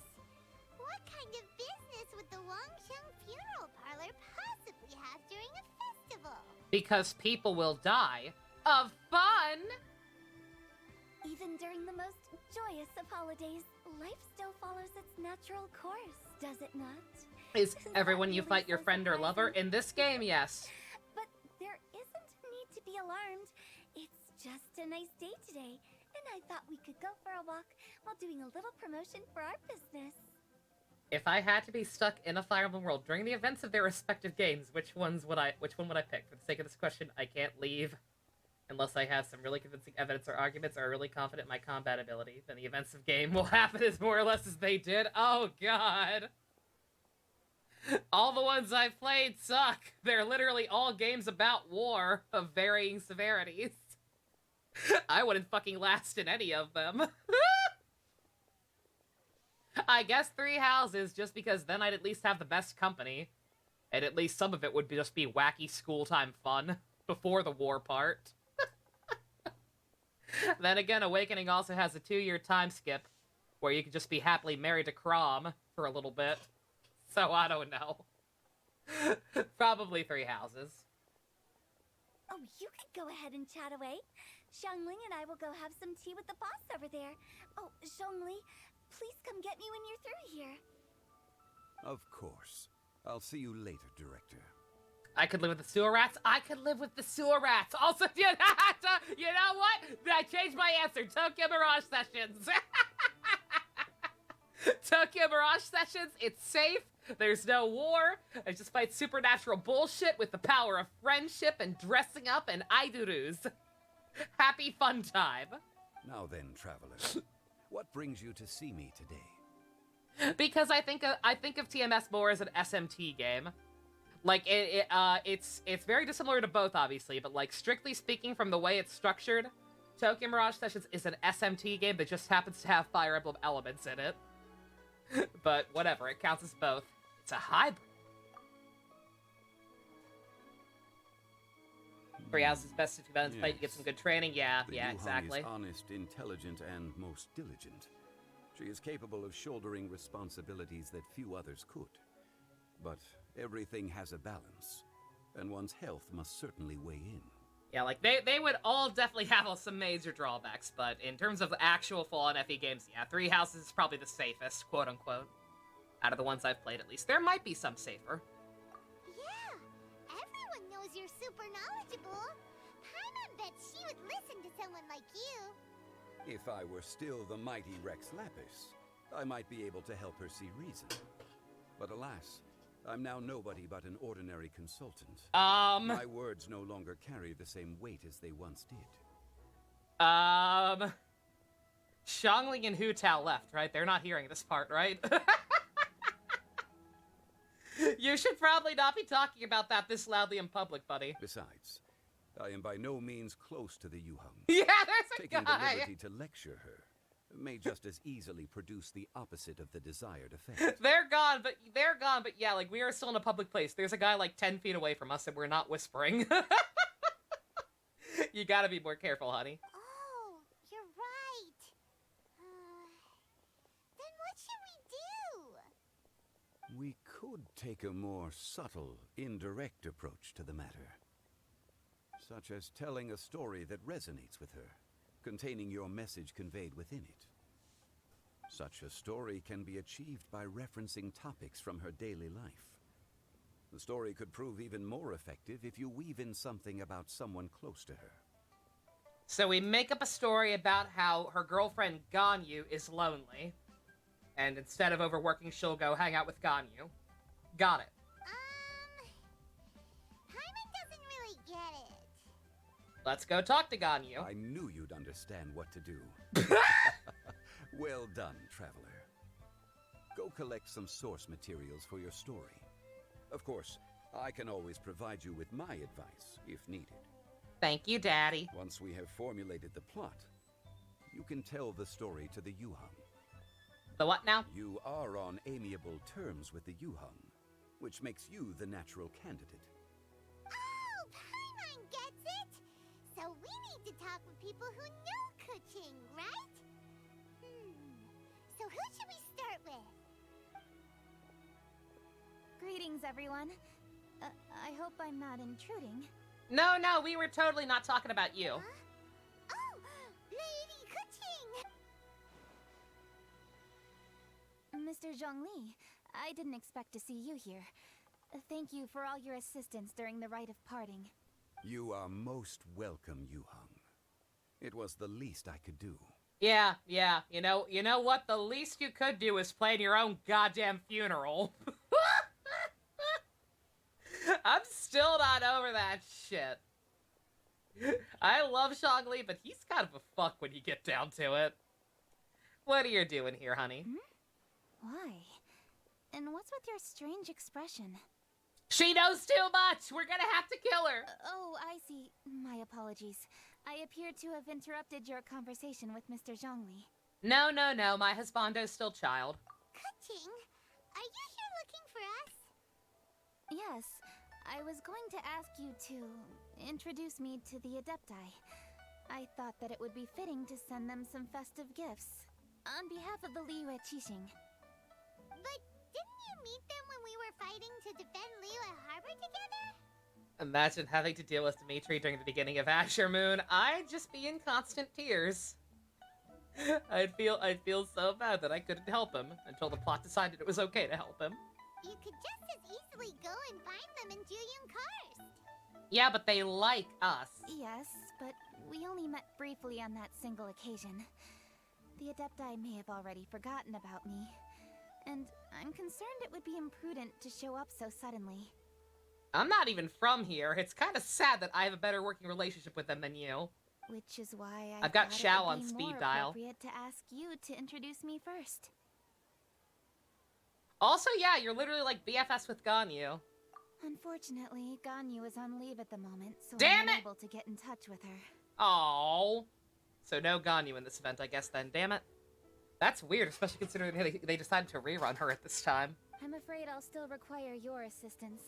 What kind of business would the Wangsheng Funeral Parlor possibly have during a festival? Because people will die of fun! Even during the most joyous of holidays, life still follows its natural course, does it not? Is Isn't everyone that you really fight your so friend or lover? surprising? In this game, yes. But there isn't need to be alarmed. It's just a nice day today, and I thought we could go for a walk while doing a little promotion for our business. If I had to be stuck in a Fire Emblem world during the events of their respective games, which one would I pick? For the sake of this question, I can't leave unless I have some really convincing evidence or arguments or are really confident in my combat ability. Then the events of game will happen as more or less as they did. Oh god. All the ones I've played suck. They're literally all games about war of varying severities. I wouldn't fucking last in any of them. I guess 3 houses, just because then I'd at least have the best company. And at least some of it would just be wacky school time fun before the war part. Then again, Awakening also has a 2-year time skip where you could just be happily married to Crom for a little bit. So I don't know. Probably 3 houses. Oh, you could go ahead and chat away. Xiangling and I will go have some tea with the boss over there. Oh, Zhongli, please come get me when you're through here. Of course. I'll see you later, Director. I could live with the sewer rats. I could live with the sewer rats. Also, you know what? I changed my answer. Tokyo Mirage Sessions. Tokyo Mirage Sessions. It's safe. There's no war. I just fight supernatural bullshit with the power of friendship and dressing up and idurus. Happy fun time. Now then, traveler. What brings you to see me today? Because I think of TMS more as an SMT game. Like it's very dissimilar to both, obviously, but like strictly speaking, from the way it's structured, Tokyo Mirage Sessions is an SMT game that just happens to have Fire Emblem elements in it. But whatever, it counts as both. It's a hybrid. 3 houses best if you balance fight, you get some good training. Yeah, The yeah, Yuhan exactly. is honest, intelligent, and most diligent. She is capable of shouldering responsibilities that few others could. But everything has a balance, and one's health must certainly weigh in. Yeah, like they would all definitely have some major drawbacks, but in terms of the actual full-on FE games, yeah, 3 houses is probably the safest, quote unquote. Out of the ones I've played, at least. There might be some safer. Yeah, everyone knows you're super knowledgeable. Paimon bet she would listen to someone like you. If I were still the mighty Rex Lapis, I might be able to help her see reason. But alas, I'm now nobody but an ordinary consultant. My words no longer carry the same weight as they once did. Xiangling and Hu Tao left, right? They're not hearing this part, right? You should probably not be talking about that this loudly in public, buddy. Besides, I am by no means close to the Yuheng. Yeah, there's a Taking guy! the liberty to lecture her may just as easily produce the opposite of the desired effect. They're gone, but yeah, like, we are still in a public place. There's a guy, like, 10 feet away from us, and we're not whispering. You gotta be more careful, honey. Oh, you're right. Then what should we do? We could take a more subtle, indirect approach to the matter. Such as telling a story that resonates with her, containing your message conveyed within it. Such a story can be achieved by referencing topics from her daily life. The story could prove even more effective if you weave in something about someone close to her. So we make up a story about how her girlfriend Ganyu is lonely, and instead of overworking, she'll go hang out with Ganyu. Got it. Paimon doesn't really get it. Let's go talk to Ganyu. I knew you'd understand what to do. Well done, traveler. Go collect some source materials for your story. Of course, I can always provide you with my advice, if needed. Thank you, Daddy. Once we have formulated the plot, you can tell the story to the Yuheng. The what now? You are on amiable terms with the Yuheng, which makes you the natural candidate. Oh, Paimon gets it! So we need to talk with people who know Kuching, right? So who should we start with? Greetings, everyone. I hope I'm not intruding. No, we were totally not talking about you. Huh? Oh, Lady Kuching! Mr. Zhongli, I didn't expect to see you here. Thank you for all your assistance during the rite of parting. You are most welcome, Yuheng. It was the least I could do. Yeah. You know what? The least you could do is plan your own goddamn funeral. I'm still not over that shit. I love Xiangli, but he's kind of a fuck when you get down to it. What are you doing here, honey? Why? And what's with your strange expression? She knows too much! We're gonna have to kill her! Oh, I see. My apologies. I appear to have interrupted your conversation with Mr. Zhongli. No. My husbando's still child. Kuching, are you here looking for us? Yes, I was going to ask you to introduce me to the Adepti. I thought that it would be fitting to send them some festive gifts. On behalf of the Liyue Qixing. But didn't you meet them when we were fighting to defend Liyue Harbor together? Imagine having to deal with Dimitri during the beginning of Azure Moon. I'd just be in constant tears. I'd feel so bad that I couldn't help him until the plot decided it was okay to help him. You could just as easily go and find them in Juyun Karst. Yeah, but they like us. Yes, but we only met briefly on that single occasion. The Adepti may have already forgotten about me. And I'm concerned it would be imprudent to show up so suddenly. I'm not even from here. It's kind of sad that I have a better working relationship with them than you. Which is why I've got thought Xiao it would on be speed more dial. appropriate to ask you to introduce me first. Also, yeah, you're literally like BFS with Ganyu. Unfortunately, Ganyu is on leave at the moment, so Damn I'm it! unable to get in touch with her. Oh, so no Ganyu in this event, I guess then. Damn it. That's weird, especially considering they decided to rerun her at this time. I'm afraid I'll still require your assistance.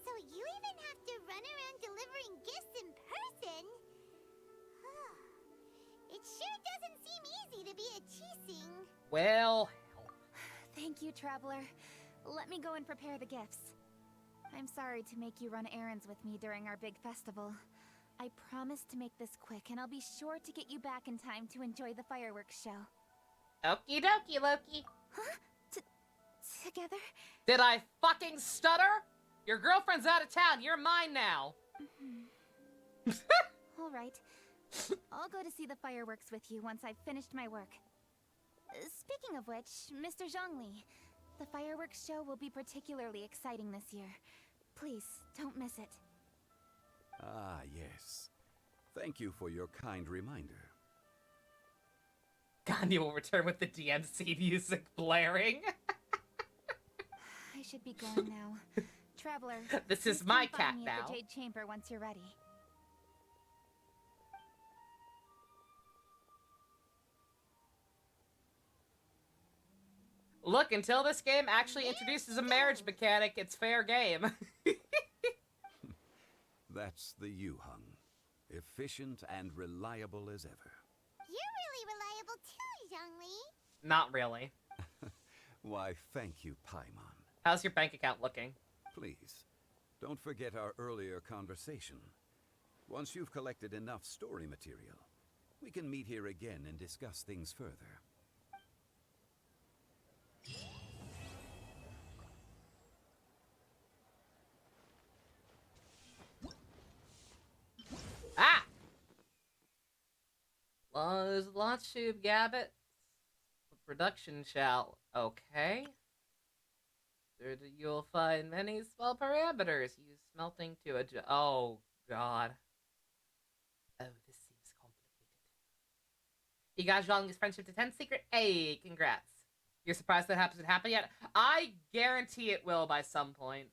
So you even have to run around delivering gifts in person? It sure doesn't seem easy to be a Qixing. Well, Thank you, Traveler. Let me go and prepare the gifts. I'm sorry to make you run errands with me during our big festival. I promise to make this quick, and I'll be sure to get you back in time to enjoy the fireworks show. okie dokie, Loki. Huh? together? Did I fucking stutter? Your girlfriend's out of town. You're mine now. All right. I'll go to see the fireworks with you once I've finished my work. Speaking of which, Mr. Zhongli, the fireworks show will be particularly exciting this year. Please, don't miss it. Ah, yes. Thank you for your kind reminder. Ganya will return with the DMC music blaring. I should be going now. Traveler, This is please my come cat find me at now. the Jade Chamber once you're ready. Look, until this game actually introduces a marriage mechanic, it's fair game. That's the Yu-Hung. Efficient and reliable as ever. You're really reliable too, Zhongli. Not really. Why, thank you, Paimon. How's your bank account looking? Please, don't forget our earlier conversation. Once you've collected enough story material, we can meet here again and discuss things further. Ah! Launch tube Gabbit. Production shell. Okay. There you'll find many small parameters. Use smelting to adjust. Oh, God. Oh, this seems complicated. You got Zhongli's friendship to 10 secret? Hey, congrats. You're surprised that hasn't happened yet? I guarantee it will by some point.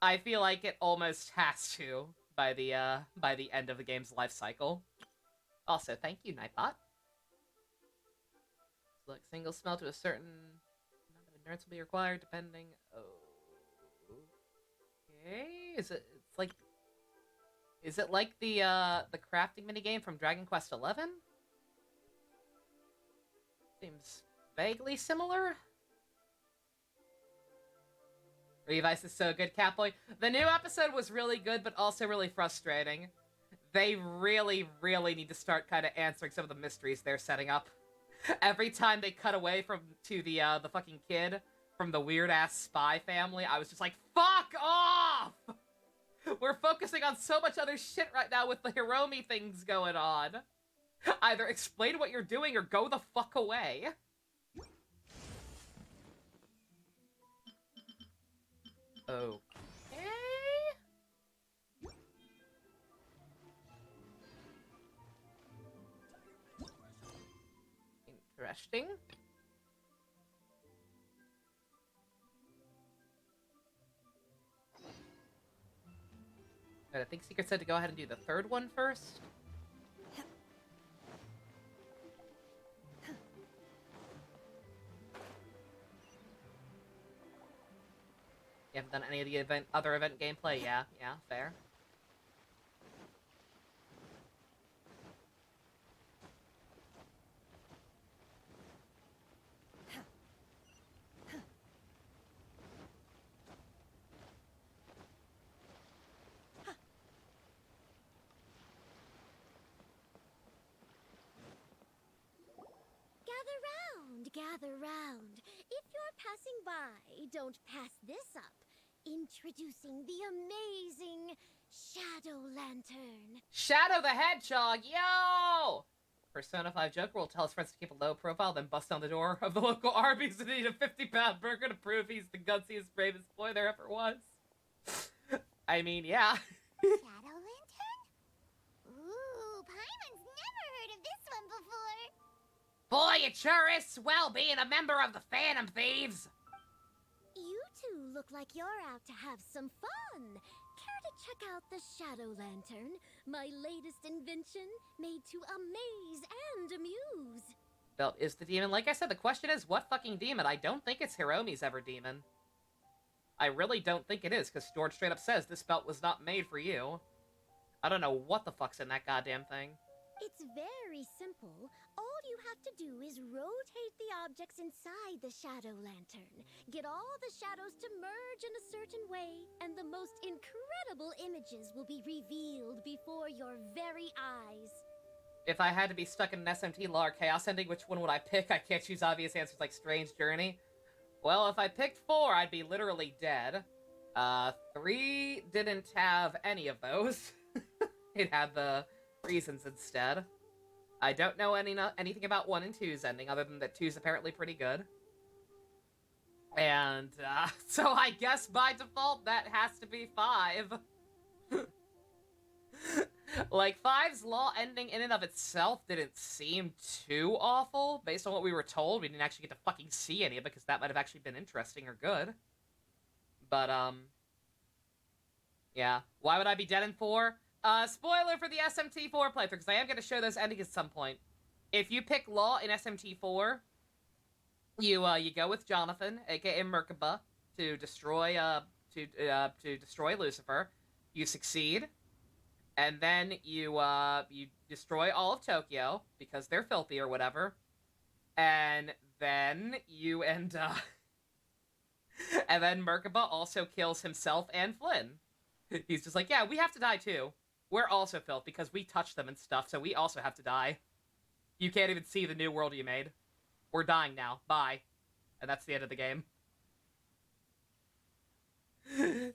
I feel like it almost has to by the end of the game's life cycle. Also, thank you, Nightbot. Select single smell to a certain amount of endurance will be required, depending. Okay, is it like the crafting minigame from Dragon Quest XI? Seems vaguely similar. Revice is so good, Catboy. The new episode was really good, but also really frustrating. They really, really need to start kind of answering some of the mysteries they're setting up. Every time they cut away to the fucking kid from the weird-ass spy family, I was just like, fuck off! We're focusing on so much other shit right now with the Hiromi things going on. Either explain what you're doing or go the fuck away. Okay. Interesting. But I think Secret said to go ahead and do the third one first. You haven't done any of the other event gameplay? Yeah, fair. Gather round. If you're passing by, don't pass this up. Introducing the amazing Shadow Lantern. Shadow the Hedgehog, yo! Persona 5 Joker will tell his friends to keep a low profile, then bust down the door of the local Arby's and eat a 50-pound burger to prove he's the gutsiest, bravest boy there ever was. I mean, yeah. Shadow Lantern? Ooh, Paimon's never heard of this one before. Boy, it sure is swell being a member of the Phantom Thieves! You two look like you're out to have some fun. Care to check out the Shadow Lantern, my latest invention, made to amaze and amuse? Belt is the demon. Like I said, the question is, what fucking demon? I don't think it's Hiromi's ever demon. I really don't think it is, because Storage straight up says this belt was not made for you. I don't know what the fuck's in that goddamn thing. It's very simple. All you have to do is rotate the objects inside the Shadow Lantern. Get all the shadows to merge in a certain way, and the most incredible images will be revealed before your very eyes. If I had to be stuck in an SMT law or Chaos Ending, which one would I pick? I can't choose obvious answers like Strange Journey. Well, if I picked 4, I'd be literally dead. 3 didn't have any of those. It had the reasons instead. I don't know anything about 1 and 2's ending, other than that 2's apparently pretty good. And, so I guess by default, that has to be 5. Like, 5's law ending in and of itself didn't seem too awful, based on what we were told. We didn't actually get to fucking see any of it, because that might have actually been interesting or good. But, yeah. Why would I be dead in 4? Spoiler for the SMT4 playthrough, because I am going to show those endings at some point. If you pick Law in SMT4, you go with Jonathan, aka Merkaba, to destroy Lucifer. You succeed. And then you destroy all of Tokyo, because they're filthy or whatever. And then you and then Merkaba also kills himself and Flynn. He's just like, yeah, we have to die too. We're also filth because we touched them and stuff, so we also have to die. You can't even see the new world you made. We're dying now. Bye. And that's the end of the game.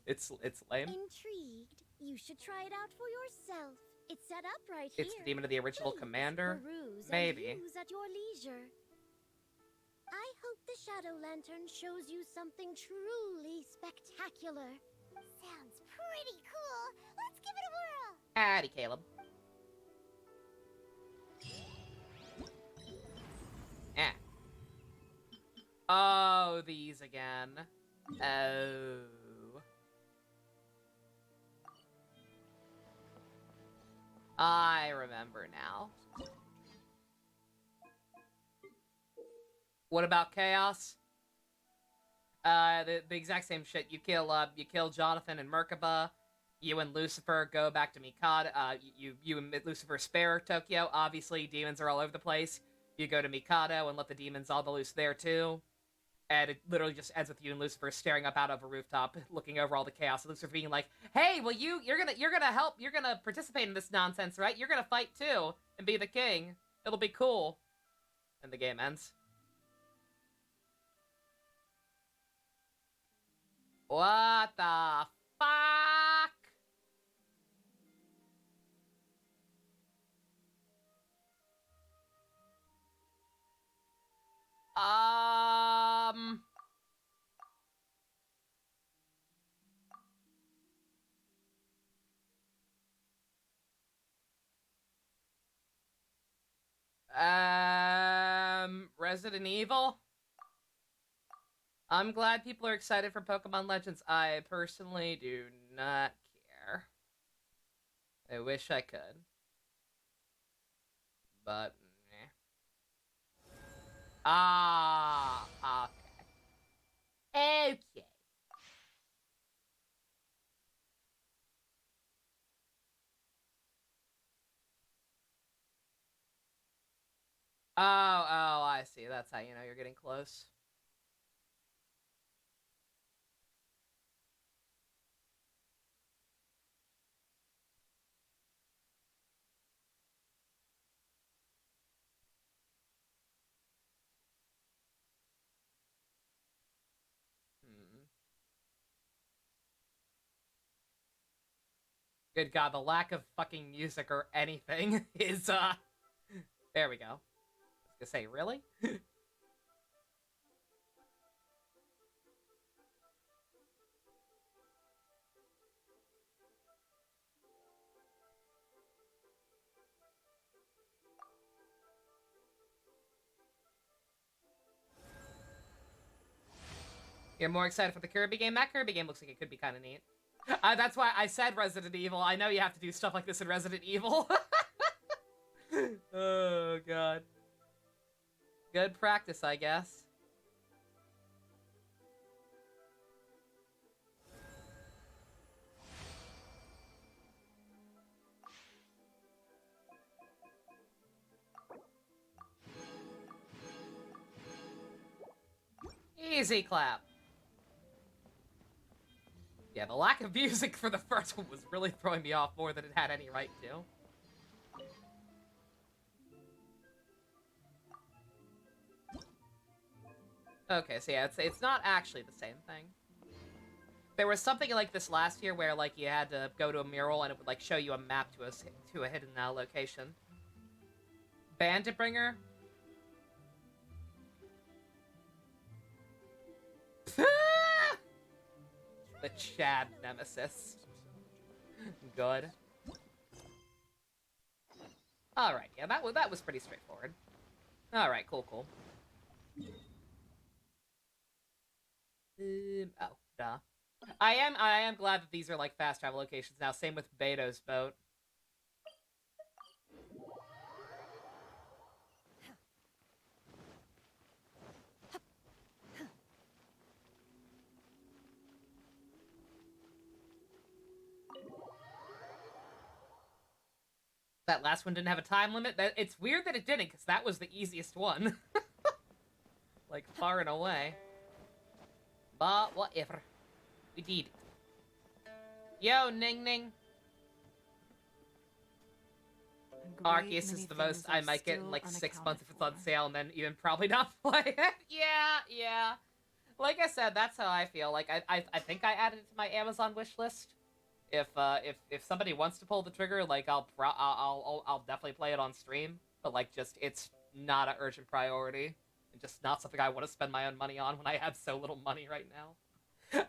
It's lame. Intrigued? You should try it out for yourself. It's set up right here. It's the demon of the original Please commander? peruse Maybe. And use at your leisure. I hope the Shadow Lantern shows you something truly spectacular. Sounds pretty cool. Let's give it a whirl. Howdy, Caleb. Eh. Oh, these again. Oh. I remember now. What about Chaos? The exact same shit. You kill Jonathan and Merkaba. You and Lucifer go back to Mikado. You and Lucifer spare Tokyo. Obviously, demons are all over the place. You go to Mikado and let the demons all the loose there too. And it literally just ends with you and Lucifer staring up out of a rooftop, looking over all the chaos. And Lucifer being like, "Hey, well, you're gonna help. You're gonna participate in this nonsense, right? You're gonna fight too and be the king. It'll be cool." And the game ends. What the fuck? Resident Evil? I'm glad people are excited for Pokemon Legends. I personally do not care. I wish I could. But, meh. Ah, okay. Okay. Oh, I see. That's how you know you're getting close. Good God, the lack of fucking music or anything is, there we go. I was gonna say, really? You're more excited for the Kirby game? That Kirby game looks like it could be kind of neat. That's why I said Resident Evil. I know you have to do stuff like this in Resident Evil. Oh, God. Good practice, I guess. Easy clap. Yeah, the lack of music for the first one was really throwing me off more than it had any right to. Okay, so yeah, it's not actually the same thing. There was something like this last year where like you had to go to a mural and it would like show you a map to a hidden location. Bandit Bringer. The Chad Nemesis. Good. All right, yeah, that was pretty straightforward. All right, cool. Oh, duh. I am glad that these are like fast travel locations now. Same with Beto's boat. That last one didn't have a time limit. It's weird that it didn't, because that was the easiest one. Like, far and away. But whatever. We did it. Yo, Ning Ning. Arceus is the most I might get in like 6 months if it's on sale, and then even probably not play it. Yeah. Like I said, that's how I feel. Like I think I added it to my Amazon wish list. If somebody wants to pull the trigger, like I'll definitely play it on stream. But like, just it's not an urgent priority, and just not something I want to spend my own money on when I have so little money right now.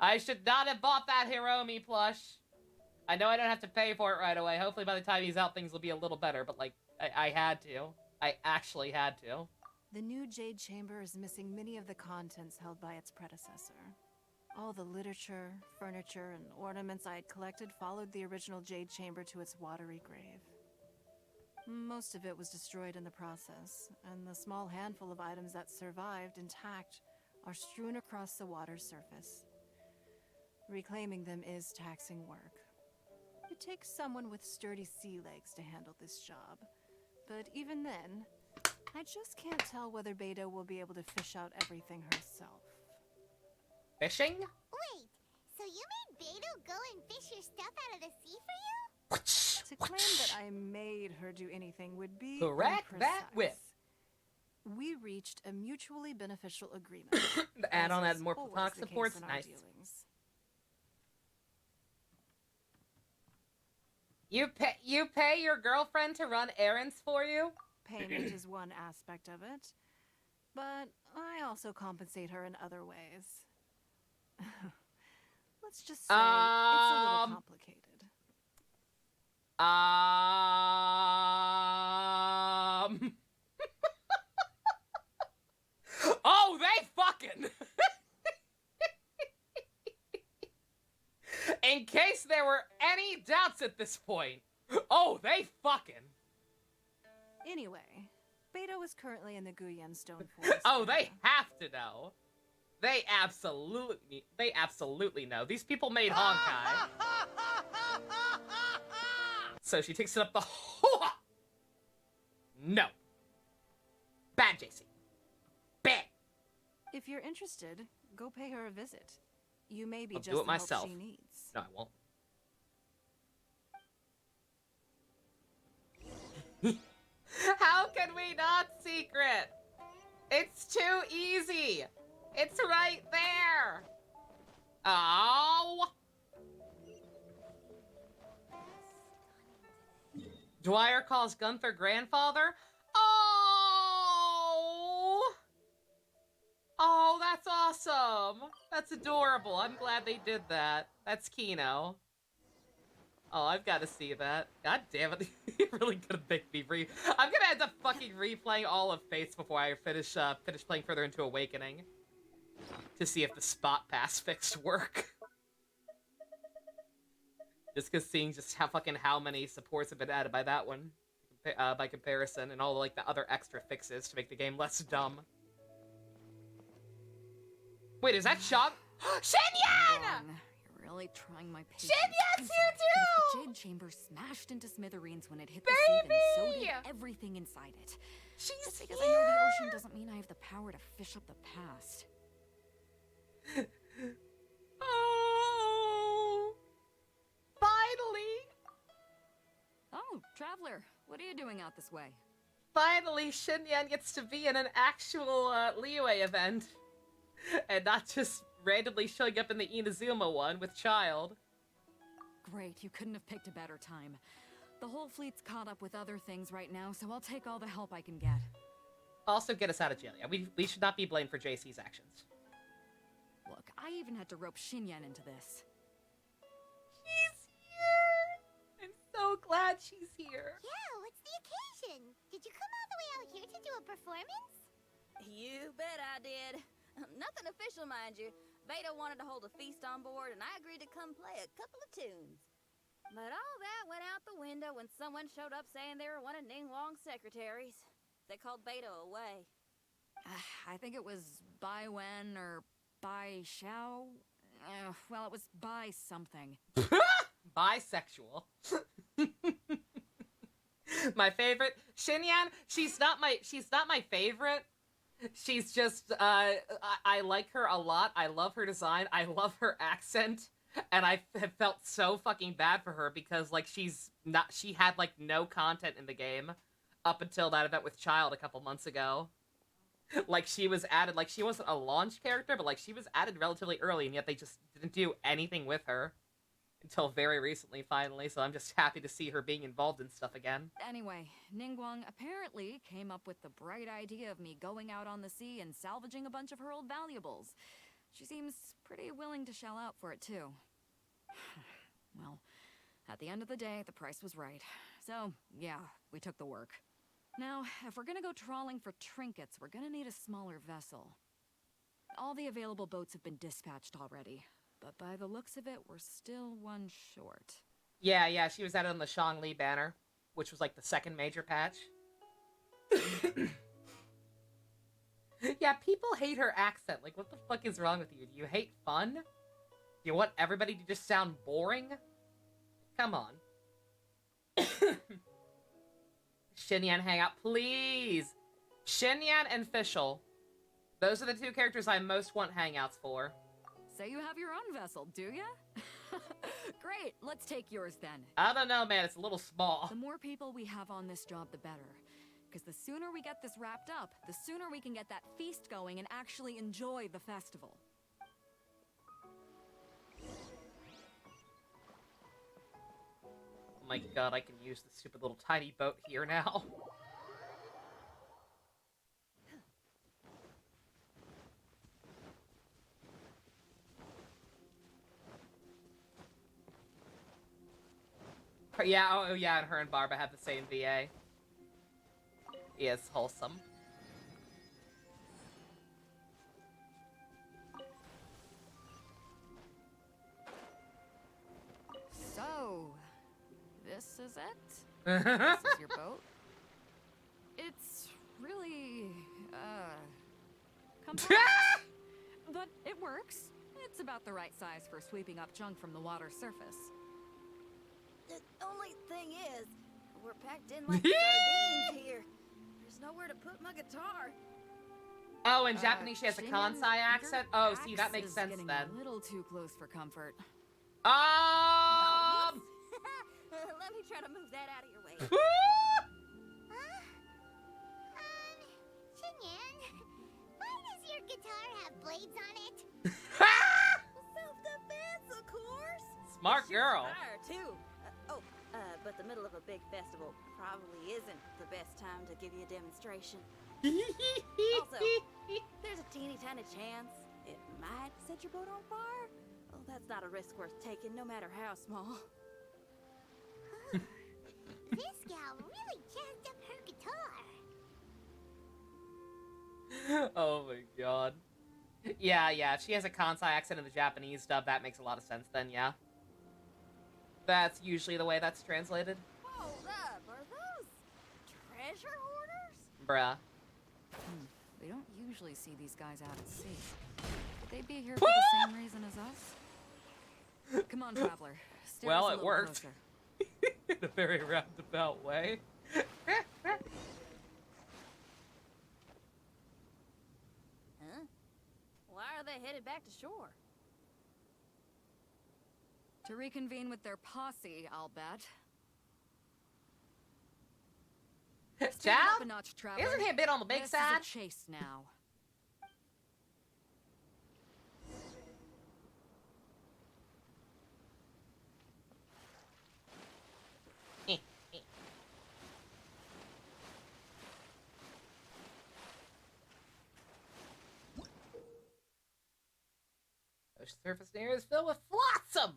I should not have bought that Hiromi plush. I know I don't have to pay for it right away. Hopefully by the time he's out, things will be a little better. But like, I had to. I actually had to. The new Jade Chamber is missing many of the contents held by its predecessor. All the literature, furniture, and ornaments I had collected followed the original Jade Chamber to its watery grave. Most of it was destroyed in the process, and the small handful of items that survived intact are strewn across the water's surface. Reclaiming them is taxing work. It takes someone with sturdy sea legs to handle this job, but even then, I just can't tell whether Beto will be able to fish out everything herself. Fishing? Wait, so you made Beto go and fish your stuff out of the sea for you? To claim that I made her do anything would be correct that imprecise. whip. We reached a mutually beneficial agreement. The add-on as had is more always platonic the case supports. in our Nice. dealings. You pay your girlfriend to run errands for you? Payment is one aspect of it, but I also compensate her in other ways. Let's just say it's a little complicated. Oh, they fucking. In case there were any doubts at this point. Oh, they fucking. Anyway, Beto is currently in the Guyan Stone Forest. Oh, they have to know. They absolutely know. These people made Honkai. So she takes it up the No. Bad, JC. Bad. If you're interested, go pay her a visit. You may be I'll just do it the help myself. she needs. No, I won't. How can we not secret? It's too easy. It's right there. Oh. Dwyer calls Gunther grandfather. Oh. Oh, that's awesome. That's adorable. I'm glad they did that. That's Kino. Oh, I've got to see that. God damn it. You're really gonna make me I'm gonna end up fucking replaying all of Fates before I finish playing further into Awakening. To see if the spot pass fixed work. Just cause seeing just how many supports have been added by that one. By comparison, and all like the other extra fixes to make the game less dumb. Wait, is that Shang? Shenyan! You're really trying my patience. Shenyan's here But too! the Jade Chamber smashed into smithereens when it hit Baby! the sea, and so did everything inside it. She's Just here! because I know the ocean doesn't mean I have the power to fish up the past. Oh! Finally! Oh, Traveler, what are you doing out this way? Finally, Shenyan gets to be in an actual Liyue event. and not just randomly showing up in the Inazuma one with Child. Great, you couldn't have picked a better time. The whole fleet's caught up with other things right now, so I'll take all the help I can get. Also, get us out of jail. Yeah, we should not be blamed for JC's actions. Look, I even had to rope Xinyan into this. She's here! I'm so glad she's here. Yeah, what's the occasion? Did you come all the way out here to do a performance? You bet I did. Nothing official, mind you. Beta wanted to hold a feast on board, and I agreed to come play a couple of tunes. But all that went out the window when someone showed up saying they were one of Ning Wong's secretaries. They called Beta away. I think it was Bai Wen or Bai Xiao. Well, it was Bai something. Bisexual. My favorite, Xinyan. She's not my favorite. She's just I like her a lot. I love her design. I love her accent. And I have felt so fucking bad for her because like she had like no content in the game up until that event with Child a couple months ago. Like she was added, like she wasn't a launch character, but like she was added relatively early, and yet they just didn't do anything with her until very recently, finally. So I'm just happy to see her being involved in stuff again. Anyway, Ningguang apparently came up with the bright idea of me going out on the sea and salvaging a bunch of her old valuables. She seems pretty willing to shell out for it, too. Well, at the end of the day, the price was right. So, yeah, we took the work. Now, if we're gonna go trawling for trinkets, we're gonna need a smaller vessel. All the available boats have been dispatched already, but by the looks of it, we're still one short. Yeah, she was added on the Shangli banner, which was like the second major patch. Yeah, people hate her accent. Like, what the fuck is wrong with you? Do you hate fun? Do you want everybody to just sound boring? Come on. Xinyan hangout, please! Xinyan and Fischl. Those are the two characters I most want hangouts for. So you have your own vessel, do ya? Great, let's take yours then. I don't know, man. It's a little small. The more people we have on this job, the better. Because the sooner we get this wrapped up, the sooner we can get that feast going and actually enjoy the festival. Oh my god, I can use the stupid little tiny boat here now. Yeah, oh yeah, and her and Barba have the same VA. He is wholesome. So, this is it? This is your boat? It's really, compact. But it works. It's about the right size for sweeping up junk from the water's surface. The only thing is, we're packed in like sardines here. There's nowhere to put my guitar. Oh, in Japanese she has a Xinyan, Kansai accent? Oh, your see, that axe makes is sense getting then. A little too close for comfort. Let me try to move that out of your way. Xinyan, why does your guitar have blades on it? Self-defense, of course. Smart It shoots girl. Fire, too. But the middle of a big festival probably isn't the best time to give you a demonstration. Also, there's a teeny tiny chance it might set your boat on fire. Oh, that's not a risk worth taking, no matter how small. This gal really jazzed up her guitar. Oh my god. Yeah, if she has a Kansai accent in the Japanese dub, that makes a lot of sense then, yeah. That's usually the way that's translated. Hold up, are those treasure hoarders? Bruh. We don't usually see these guys out at sea. Could they be here for the same reason as us? Come on, traveler. Steer Well, us a it little worked. closer. In a very roundabout way. Huh? Why are they headed back to shore? To reconvene with their posse, I'll bet. Take it up a Child? notch, traveler. Isn't he a bit on the big This side? is a chase now. The surface near is filled with flotsam!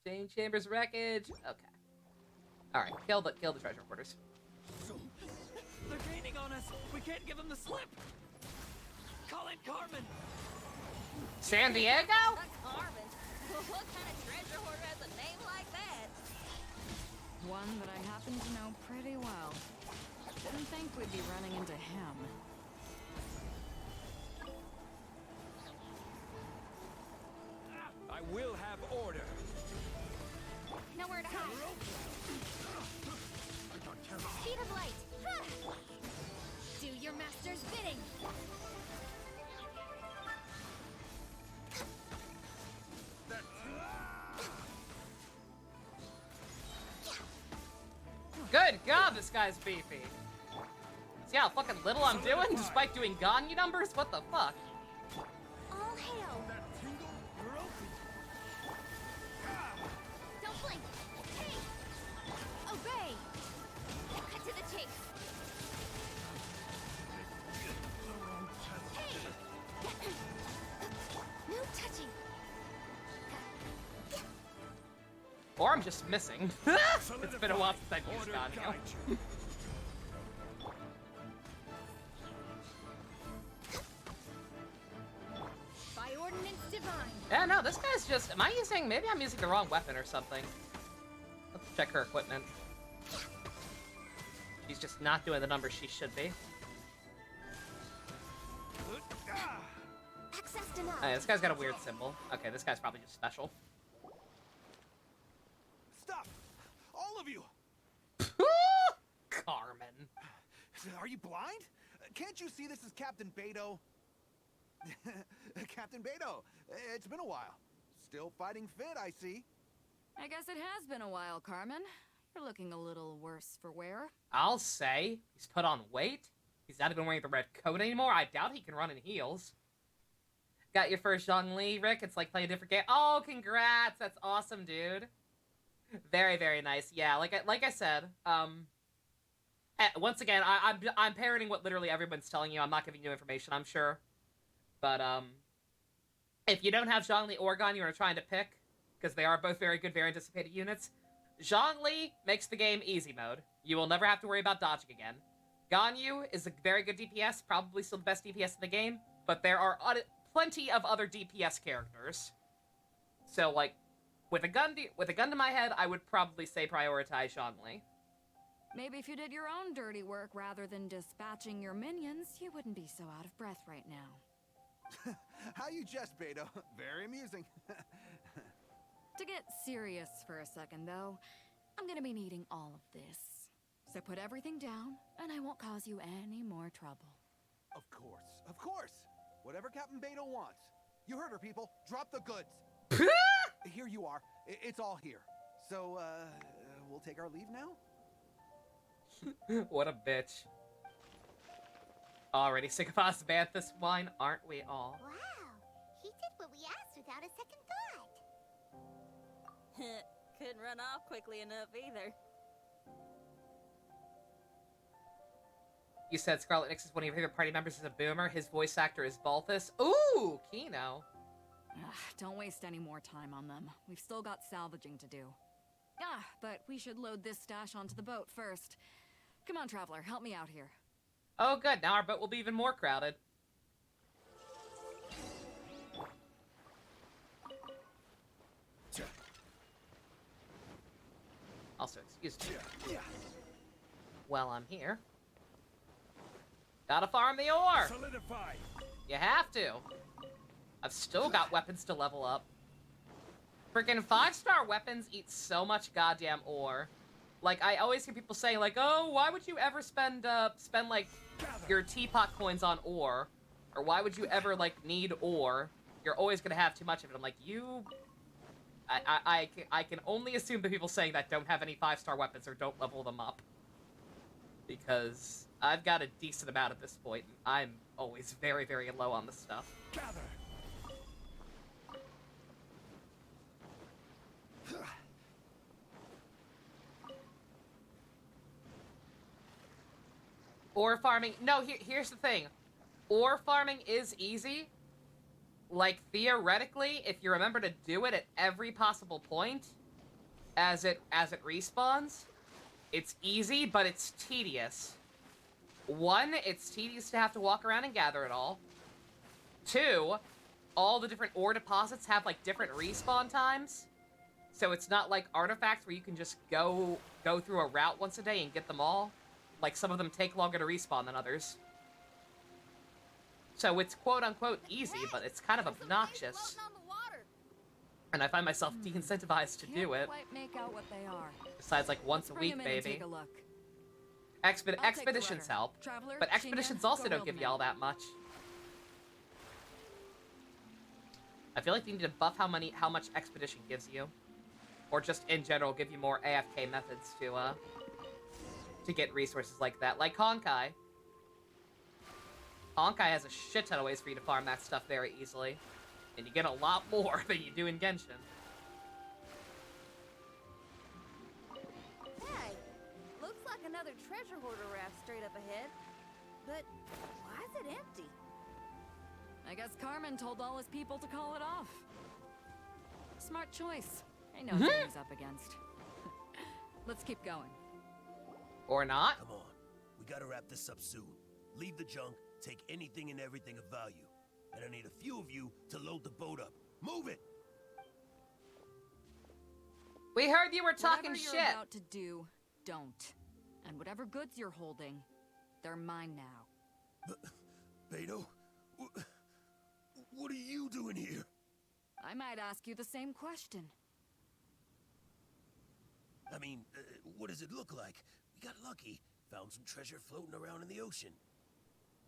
Jane Chambers wreckage. Okay. Alright, kill the treasure hoarders. They're gaining on us! We can't give them the slip! Call in Carmen! San Diego? Carmen? What kind of treasure hoarder has a name like that? One that I happen to know pretty well. Didn't think we'd be running into him. I will have order! Nowhere to hide. Speed of light. Do your master's bidding. Good God, this guy's beefy. See how fucking little I'm doing despite doing Ganyu numbers? What the fuck? All hail. Don't blink. Hey. Obey. Cut to the chase. Hey. No touching. Or I'm just missing. It's been a while since I've used Ganyu. By ordinance divine. Yeah, no, this guy's just... maybe I'm using the wrong weapon or something. Let's check her equipment. She's just not doing the numbers she should be. Access denied. Hey, this guy's got a weird symbol. Okay, this guy's probably just special. Stop! All of you! Carmen. Are you blind? Can't you see this is Captain Beto? Captain Beto, it's been a while. Still fighting fit, I see. I guess it has been a while, Carmen. You're looking a little worse for wear. I'll say, he's put on weight. He's not even wearing the red coat anymore. I doubt he can run in heels. Got your first Zhongli, Rick? It's like playing a different game. Oh, congrats! That's awesome, dude. Very, very nice. Yeah, like I said, once again, I'm parroting what literally everyone's telling you. I'm not giving you information, I'm sure. But, if you don't have Zhongli or Ganyu you are trying to pick, because they are both very good, very anticipated units, Zhongli makes the game easy mode. You will never have to worry about dodging again. Ganyu is a very good DPS, probably still the best DPS in the game, but there are plenty of other DPS characters. So, like, with a gun to my head, I would probably say prioritize Zhongli. Maybe if you did your own dirty work rather than dispatching your minions, you wouldn't be so out of breath right now. How you jest, Beto. Very amusing. To get serious for a second, though, I'm gonna be needing all of this. So put everything down, and I won't cause you any more trouble. Of course, of course. Whatever Captain Beto wants. You heard her, people. Drop the goods. Here you are. It's all here. So, we'll take our leave now? What a bitch. Already sick of Osmanthus wine, aren't we all? Wow, he did what we asked without a second thought. Couldn't run off quickly enough either. You said Scarlet Nix is one of your favorite party members is a boomer. His voice actor is Balthus. Ooh, Kino. Don't waste any more time on them. We've still got salvaging to do. But we should load this stash onto the boat first. Come on, Traveler, help me out here. Oh, good. Now our boat will be even more crowded. Also, excuse me. Well, I'm here. Gotta farm the ore! Solidify! You have to. I've still got weapons to level up. Freaking 5-star weapons eat so much goddamn ore. Like, I always hear people saying, like, oh, why would you ever spend, like, your teapot coins on ore? Or why would you ever, like, need ore? You're always gonna have too much of it. I'm like, I can only assume the people saying that don't have any 5-star weapons or don't level them up. Because I've got a decent amount at this point, and I'm always very, very low on the stuff. Gather! Ore farming, no, here's the thing. Ore farming is easy Like, theoretically, if you remember to do it at every possible point, as it respawns, it's easy, but it's tedious. One, it's tedious to have to walk around and gather it all. Two, all the different ore deposits have, like, different respawn times. So it's not like artifacts where you can just go through a route once a day and get them all. Like, some of them take longer to respawn than others. So it's quote-unquote easy, but it's kind of obnoxious. And I find myself de-incentivized to do it. Quite make out what they are. Besides, like, once a week, maybe. Take a look. Expeditions help, Traveler, but expeditions also don't give you all that much. I feel like you need to buff how much expedition gives you. Or just, in general, give you more AFK methods to get resources like that. Like Honkai. Honkai has a shit ton of ways for you to farm that stuff very easily. And you get a lot more than you do in Genshin. Hey, looks like another treasure hoarder raft straight up ahead. But why is it empty? I guess Carmen told all his people to call it off. Smart choice. I know what he's up against. Let's keep going. Or not. Come on. We gotta wrap this up soon. Leave the junk, take anything and everything of value. And I need a few of you to load the boat up. Move it! We heard you were talking Whatever shit. you're about to do, don't. And whatever goods you're holding, they're mine now. Beto? What are you doing here? I might ask you the same question. I mean, what does it look like? We got lucky. Found some treasure floating around in the ocean.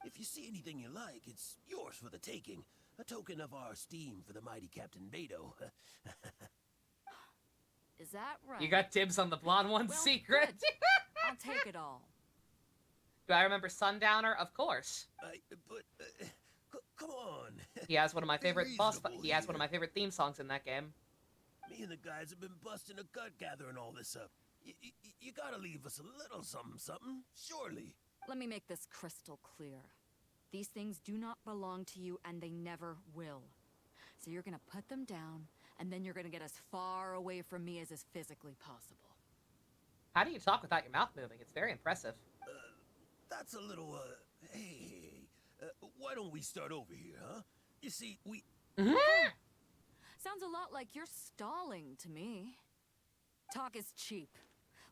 If you see anything you like, it's yours for the taking. A token of our esteem for the mighty Captain Beto. Is that right? You got dibs on the blonde one's Well, secret. good. I'll take it all. Do I remember Sundowner? Of course. Come on. He has one of my favorite He has here. one of my favorite theme songs in that game. Me and the guys have been busting a gut gathering all this up. You gotta leave us a little something, surely. Let me make this crystal clear. These things do not belong to you, and they never will. So you're gonna put them down, and then you're gonna get as far away from me as is physically possible. How do you talk without your mouth moving? It's very impressive. That's a little, hey, why don't we start over here, huh? You see, we... Sounds a lot like you're stalling to me. Talk is cheap.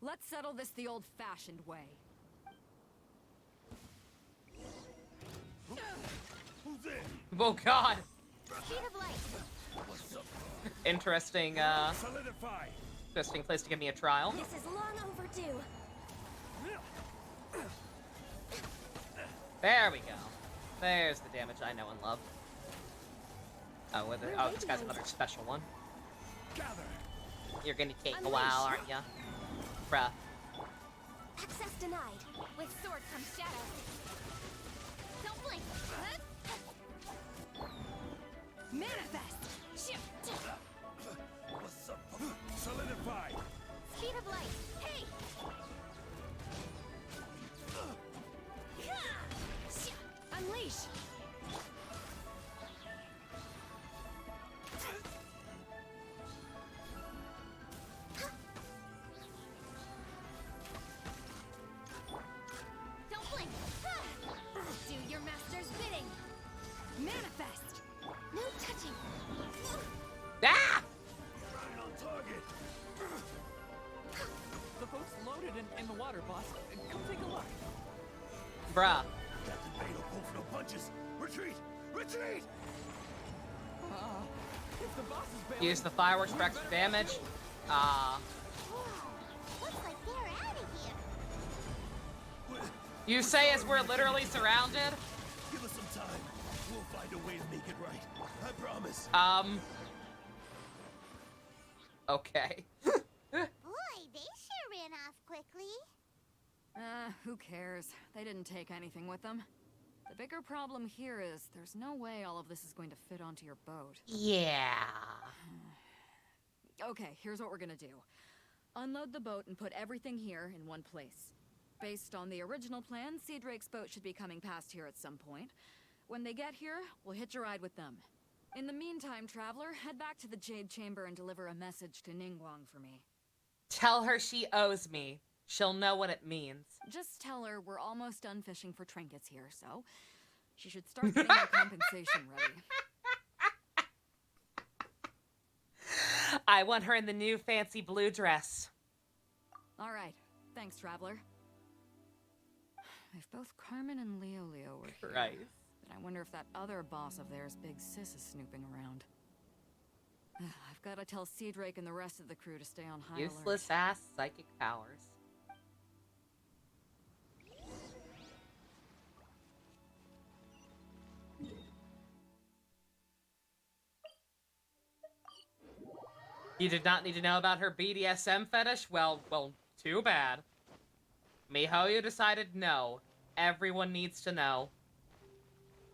Let's settle this the old-fashioned way. Who's in? Oh god. Speed of light. What's up? Interesting, Solidify. interesting place to give me a trial. This is long overdue. There we go. There's the damage I know and love. Oh, this guy's another special one. Gather. You're gonna take a while, aren't ya? Bruh. Access denied. With sword comes shadow. Don't blink. Manifest. Shoot. What's up? Solidify. Speed of light. Hey. Unleash. Don't blink. Do your master's bidding. Manifest. No touching. Ah! Right on target. The boat's loaded in the water, boss. Come take a look. Bruh. Captain Beto pulls no punches. Retreat! Retreat! If the boss is bailing, Use the fireworks for extra damage. Looks like they're out of here. You say as we're literally surrounded? Give us some time. We'll find a way to make it right. I promise. Okay. Boy, they sure ran off quickly. Who cares? They didn't take anything with them. The bigger problem here is there's no way all of this is going to fit onto your boat. Yeah. Okay, here's what we're gonna do. Unload the boat and put everything here in one place. Based on the original plan, Sea Drake's boat should be coming past here at some point. When they get here, we'll hitch a ride with them. In the meantime, Traveler, head back to the Jade Chamber and deliver a message to Ningguang for me. Tell her she owes me. She'll know what it means. Just tell her we're almost done fishing for trinkets here, so she should start getting her compensation ready. I want her in the new fancy blue dress. All right. Thanks, Traveler. If both Carmen and Leo were here, Right. then I wonder if that other boss of theirs, Big Sis, is snooping around. I've got to tell Cedric and the rest of the crew to stay on high alert. Useless ass psychic powers. You did not need to know about her BDSM fetish? Well, too bad. MiHoYo decided no. Everyone needs to know.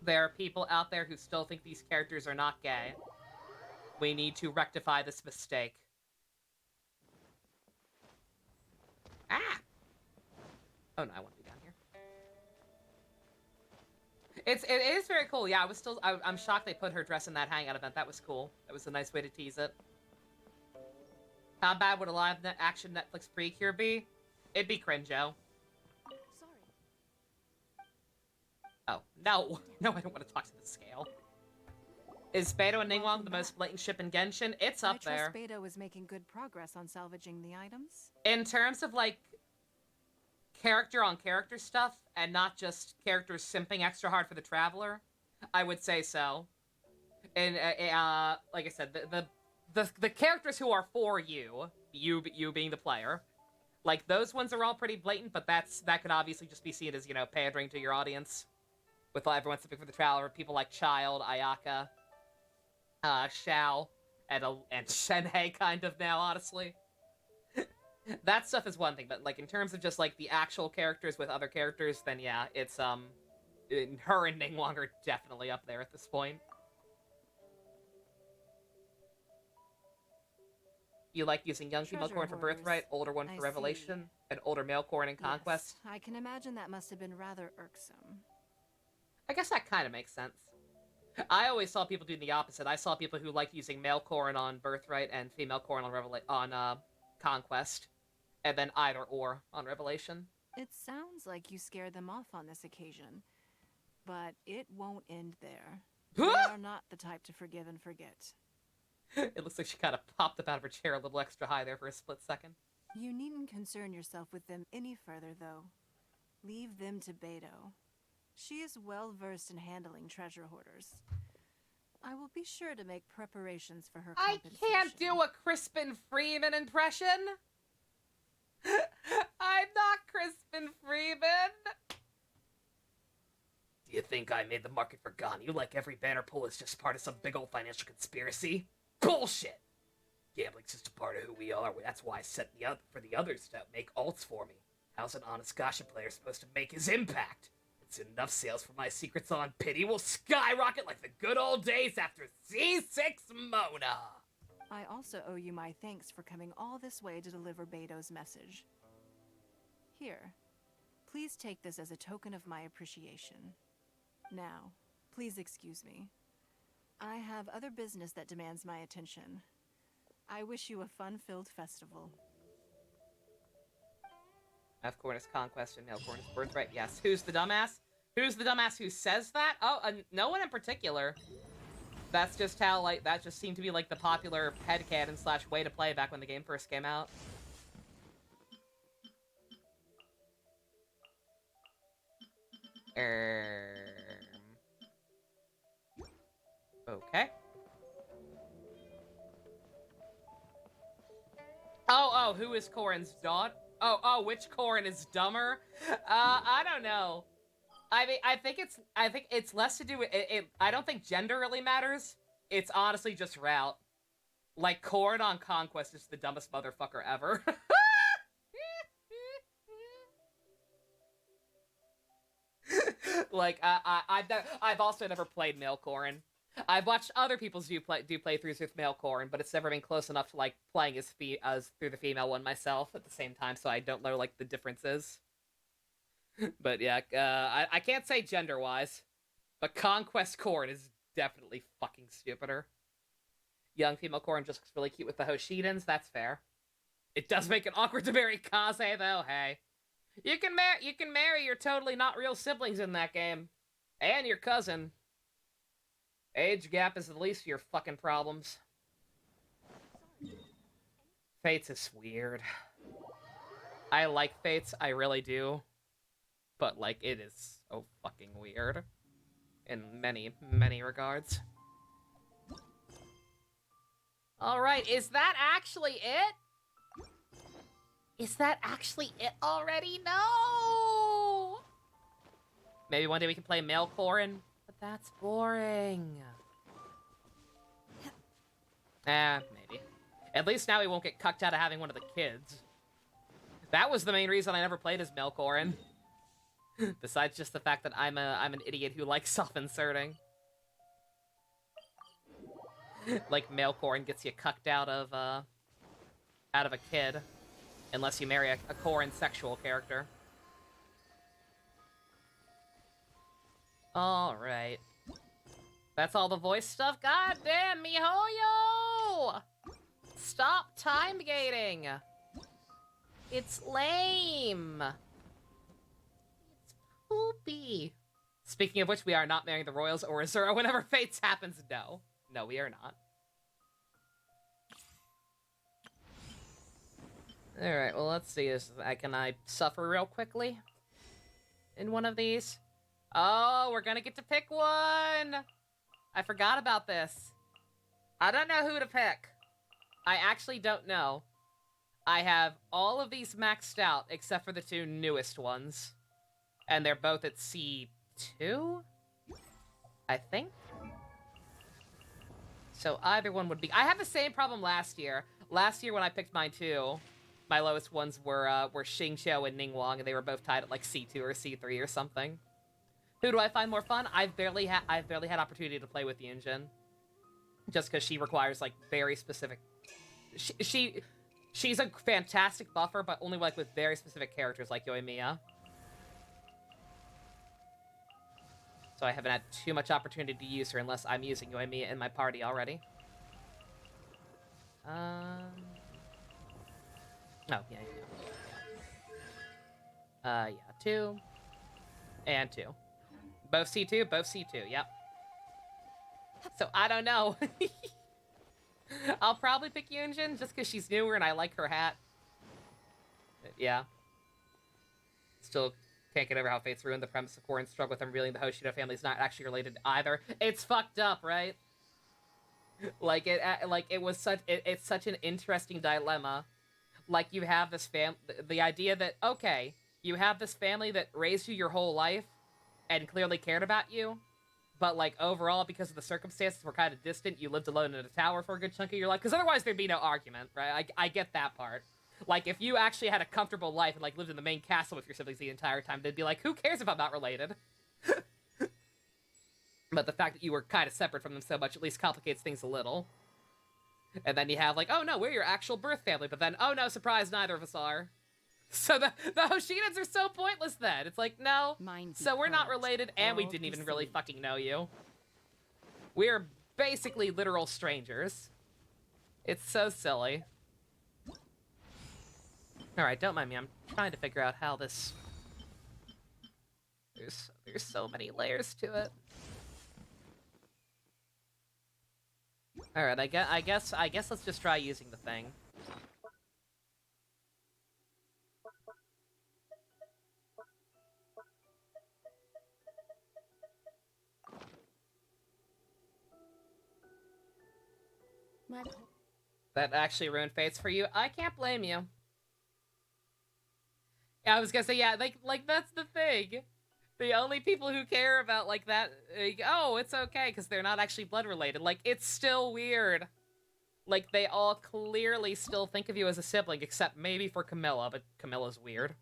There are people out there who still think these characters are not gay. We need to rectify this mistake. Ah! Oh no, I want to be down here. It is very cool. Yeah, I'm shocked they put her dress in that hangout event. That was cool. That was a nice way to tease it. How bad would a live action Netflix precure be? It'd be cringe-o. Sorry. Oh, no. No, I don't want to talk to the scale. Is Beto and Ningguang the most blatant ship in Genshin? It's up there. I trust Beto is making good progress on salvaging the items. In terms of, like, character-on-character stuff, and not just characters simping extra hard for the Traveler, I would say so. And, like I said, the characters who are for you being the player, like, those ones are all pretty blatant, but that could obviously just be seen as, you know, pandering to your audience. With everyone simping for the Traveler, people like Child, Ayaka, Xiao, and Shenhei kind of now, honestly. That stuff is one thing, but, like, in terms of just, like, the actual characters with other characters, then yeah, it's, her and Ningguang are definitely up there at this point. You like using young female corn for Birthright, older one for Revelation, and older male corn in Conquest? Yes, I can imagine that must have been rather irksome. I guess that kind of makes sense. I always saw people doing the opposite. I saw people who liked using male corn on Birthright and female corn on Conquest, and then either or on Revelation. It sounds like you scared them off on this occasion, but it won't end there. They are not the type to forgive and forget. It looks like she kind of popped up out of her chair a little extra high there for a split second. You needn't concern yourself with them any further, though. Leave them to Beto. She is well versed in handling treasure hoarders. I will be sure to make preparations for her compensation. I can't do a Crispin Freeman impression! I'm not Crispin Freeman! Do you think I made the market for Ganyu like every banner pull is just part of some big old financial conspiracy? Bullshit! Gambling's just a part of who we are. That's why I set for the others to make alts for me. How's an honest gacha player supposed to make his impact? It's enough sales for my secrets on pity will skyrocket like the good old days after C6 Mona! I also owe you my thanks for coming all this way to deliver Beto's message. Here, please take this as a token of my appreciation. Now, please excuse me. I have other business that demands my attention. I wish you a fun-filled festival. F corn is Conquest and Nail corn is Birthright. Yes. Who's the dumbass? Who's the dumbass who says that? Oh, no one in particular. That's just how, like, that just seemed to be, like, the popular headcanon / way to play back when the game first came out. Okay. Oh, who is Corrin's daughter? Oh, which Corrin is dumber? I don't know. I mean, I think it's less to do with it. I don't think gender really matters. It's honestly just route. Like, Corrin on Conquest is the dumbest motherfucker ever. Like, I've also never played male Corrin. I've watched other people's do playthroughs with male Corrin, but it's never been close enough to, like, playing as through the female one myself at the same time, so I don't know, like, the differences. But yeah, I can't say gender-wise, but Conquest Corrin is definitely fucking stupider. Young female Corrin just looks really cute with the Hoshidans. That's fair. It does make it awkward to marry Kaze, though. Hey, you can marry your totally not real siblings in that game, and your cousin. Age gap is the least of your fucking problems. Fates is weird. I like Fates, I really do. But, like, it is so fucking weird. In many, many regards. Alright, is that actually it? Is that actually it already? No! Maybe one day we can play male Corrin, but that's boring. Maybe. At least now he won't get cucked out of having one of the kids. That was the main reason I never played as male Corrin. Besides just the fact that I'm an idiot who likes self-inserting. Like, male Corrin gets you cucked out of a kid. Unless you marry a Corrin sexual character. Alright. That's all the voice stuff? God damn, miHoYo! Stop time gating! It's lame! It's poopy! Speaking of which, we are not marrying the Royals or Azura whenever Fates happens. No. No, we are not. Alright, well, let's see. Can I suffer real quickly? In one of these? Oh, we're gonna get to pick one! I forgot about this. I don't know who to pick. I actually don't know. I have all of these maxed out except for the two newest ones. And they're both at C2? I think? So either one would be... I had the same problem last year. Last year when I picked mine too, my lowest ones were Xingqiu and Ningguang, and they were both tied at like C2 or C3 or something. Who do I find more fun? I've barely had opportunity to play with Yunjin. Just because she requires like very specific... She's a fantastic buffer, but only like with very specific characters like Yoimiya. So I haven't had too much opportunity to use her unless I'm using Yoimiya in my party already. Oh, yeah. Yeah, 2. And 2. Both C2, both C2, yep. So I don't know. I'll probably pick Yunjin just because she's newer and I like her hat. Yeah. Still can't get over how Fates ruined the premise of Corrin's struggle with them revealing the Hoshido family is not actually related either. It's fucked up, right? It's such an interesting dilemma. Like, you have this the idea that, okay, you have this family that raised you your whole life and clearly cared about you, but, like, overall, because of the circumstances were kind of distant, you lived alone in a tower for a good chunk of your life, because otherwise there'd be no argument, right? I get that part. Like, if you actually had a comfortable life and, like, lived in the main castle with your siblings the entire time, they'd be like, who cares if I'm not related? But the fact that you were kind of separate from them so much at least complicates things a little. And then you have, like, oh no, we're your actual birth family, but then, oh no, surprise, neither of us are. So the Hoshidans are so pointless then. It's like, no, so we're not related, and we didn't even really fucking know you. We're basically literal strangers. It's so silly. Alright, don't mind me, I'm trying to figure out how this... There's so many layers to it. Alright, I guess let's just try using the thing. What? That actually ruined Fates for you? I can't blame you. I was gonna say, yeah, like that's the thing. The only people who care about, like, that, like, oh, it's okay, because they're not actually blood related. Like, it's still weird. Like, they all clearly still think of you as a sibling, except maybe for Camilla, but Camilla's weird.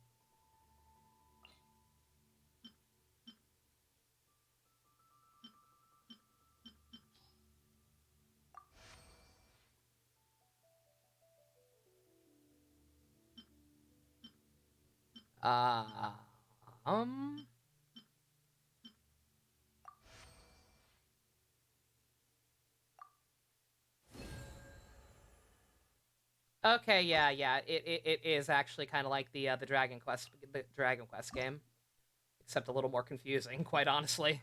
Okay, yeah. It is actually kind of like the Dragon Quest game, except a little more confusing, quite honestly.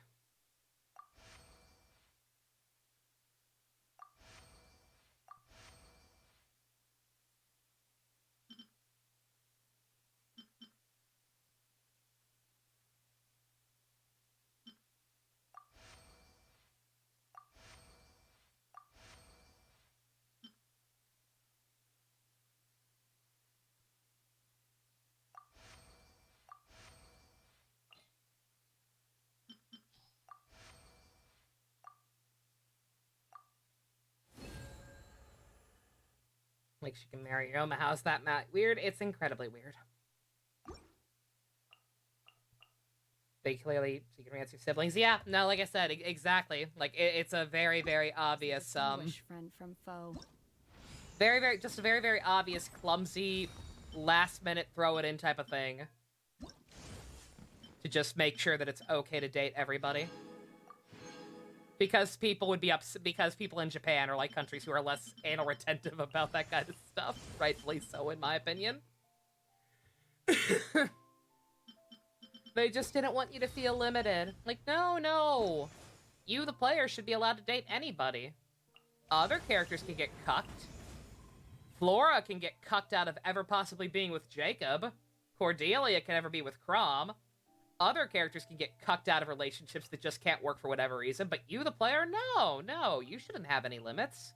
Like she can marry Roma. How's that not weird? It's incredibly weird. They clearly she can answer siblings. Yeah, no, like I said, exactly. Like it's a very, very obvious friend from foe. Just a very, very obvious, clumsy, last minute throw it in type of thing. To just make sure that it's okay to date everybody. Because people would be upset, because people in Japan are like countries who are less anal retentive about that kind of stuff. Rightfully so, in my opinion. They just didn't want you to feel limited. Like, no. You, the player, should be allowed to date anybody. Other characters can get cucked. Flora can get cucked out of ever possibly being with Jacob. Cordelia can never be with Crom. Other characters can get cucked out of relationships that just can't work for whatever reason, but you, the player, no, you shouldn't have any limits.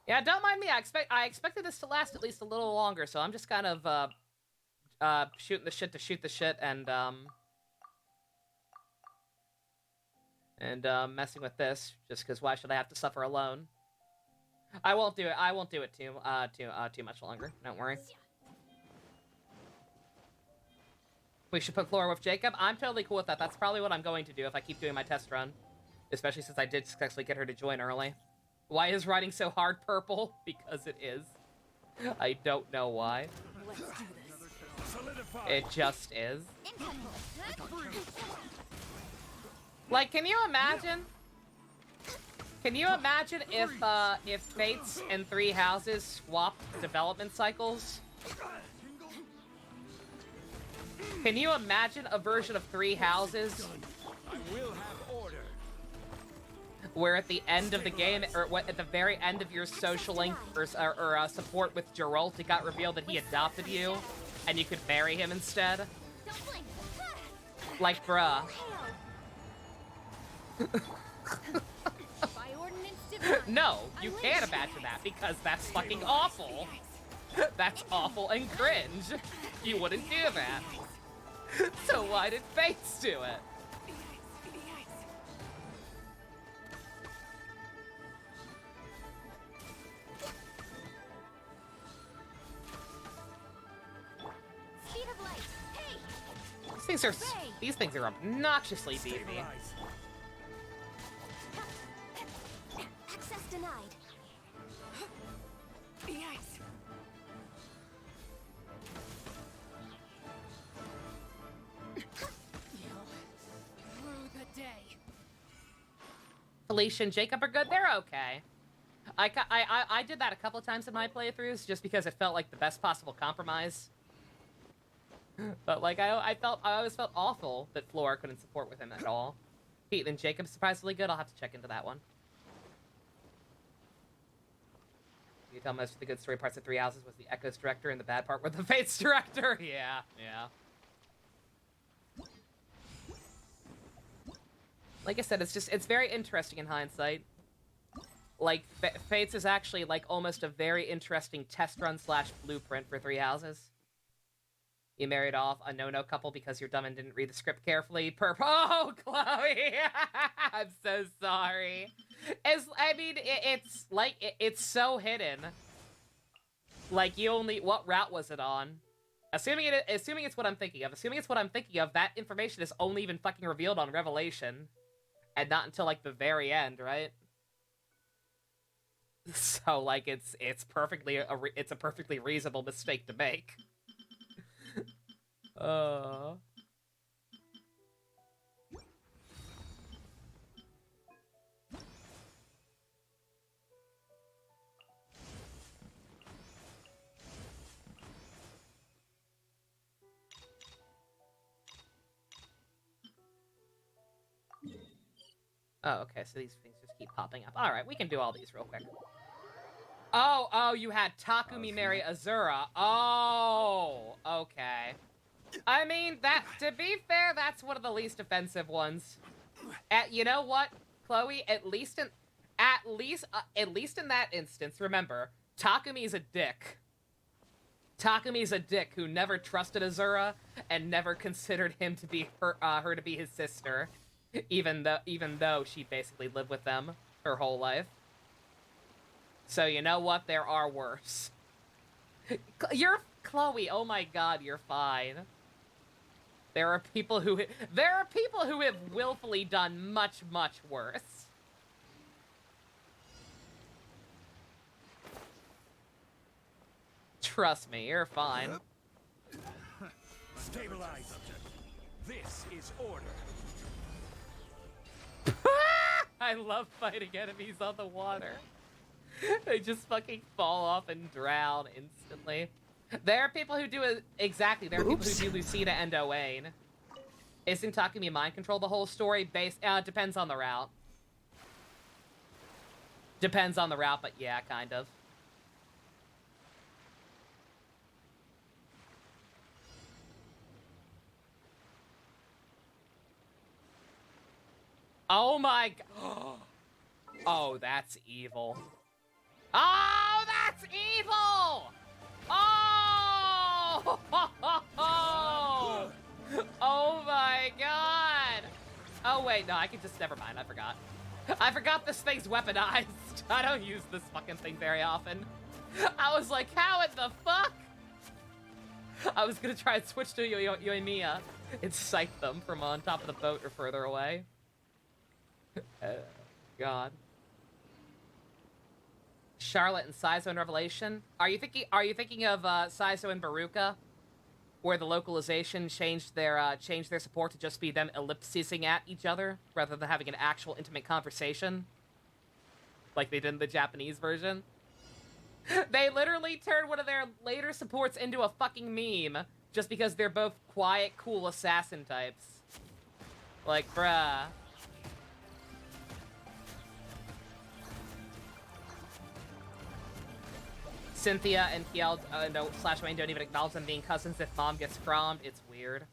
Yeah, don't mind me. I expected this to last at least a little longer, so I'm just kind of shooting the shit to shoot the shit and messing with this just because why should I have to suffer alone? I won't do it. I won't do it too much longer. Don't worry. We should put Flora with Jacob. I'm totally cool with that. That's probably what I'm going to do if I keep doing my test run. Especially since I did successfully get her to join early. Why is writing so hard, Purple? Because it is. I don't know why. Let's do this. It just is. Like, can you imagine? Can you imagine if Fates and Three Houses swapped development cycles? Can you imagine a version of Three Houses where at the end of the game, or at the very end of your social link or support with Geralt, it got revealed that he adopted you, and you could marry him instead? Like, bruh. No, you can't imagine that, because that's fucking awful. That's awful and cringe. You wouldn't do that. So why did Fates do it? These things are obnoxiously beefy. Access denied. Felicia and Jacob are good. They're okay. I did that a couple of times in my playthroughs just because it felt like the best possible compromise. But like I always felt awful that Flora couldn't support with him at all. Pete and Jacob's surprisingly good. I'll have to check into that one. You tell most of the good story parts of Three Houses was the Echoes director and the bad part was the Fates director. Yeah. Like I said, it's very interesting in hindsight. Like, Fates is actually, like, almost a very interesting test run / blueprint for Three Houses. You married off a no-no couple because you're dumb and didn't read the script carefully. Oh, Chloe! I'm so sorry. It's so hidden. Like, what route was it on? Assuming it's what I'm thinking of, that information is only even fucking revealed on Revelation. And not until, like, the very end, right? So, like, it's a perfectly reasonable mistake to make. Oh, okay, so these things just keep popping up. Alright, we can do all these real quick. Oh, you had Takumi marry Azura. Oh, okay. I mean, to be fair, that's one of the least offensive ones. You know what, Chloe? At least in that instance, remember, Takumi's a dick. Takumi's a dick who never trusted Azura and never considered him to be her to be his sister, even though she basically lived with them her whole life. So you know what? There are worse. You're Chloe. Oh my God, you're fine. There are people who have willfully done much, much worse. Trust me, you're fine. Stabilize. This is order. I love fighting enemies on the water. They just fucking fall off and drown instantly. There are people who do it exactly. There are people who do Lucina and Owain. Isn't Takumi mind control the whole story? Depends on the route. Depends on the route, but yeah, kind of. Oh my god. Oh, that's evil. Oh, that's evil! Oh! Oh my god! Oh wait, no, I can just, never mind, I forgot. I forgot this thing's weaponized. I don't use this fucking thing very often. I was like, how in the fuck? I was gonna try and switch to Yoimiya and sight them from on top of the boat or further away. God. Charlotte and Saizo in Revelation. Are you thinking of Saizo and Baruka, where the localization changed their support to just be them ellipsising at each other rather than having an actual intimate conversation, like they did in the Japanese version? They literally turned one of their later supports into a fucking meme just because they're both quiet, cool assassin types. Like, bruh. Cynthia and Kiel / Wayne don't even acknowledge them being cousins if mom gets crommed. It's weird.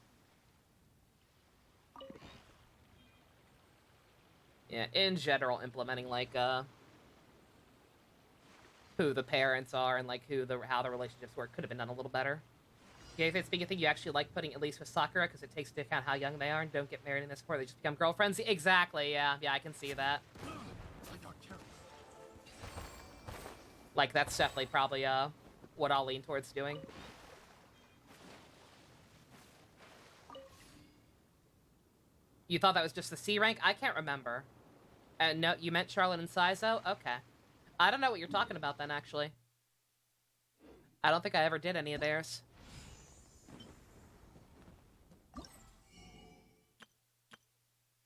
Yeah, in general, implementing like who the parents are and like how the relationships work could have been done a little better. Yeah, if it's being a thing you actually like putting at least with Sakura because it takes into account how young they are and don't get married in this before they just become girlfriends. Exactly. Yeah, I can see that. Like, that's definitely probably, what I'll lean towards doing. You thought that was just the C rank? I can't remember. No, you meant Charlotte and Saizo? Okay. I don't know what you're talking about then, actually. I don't think I ever did any of theirs.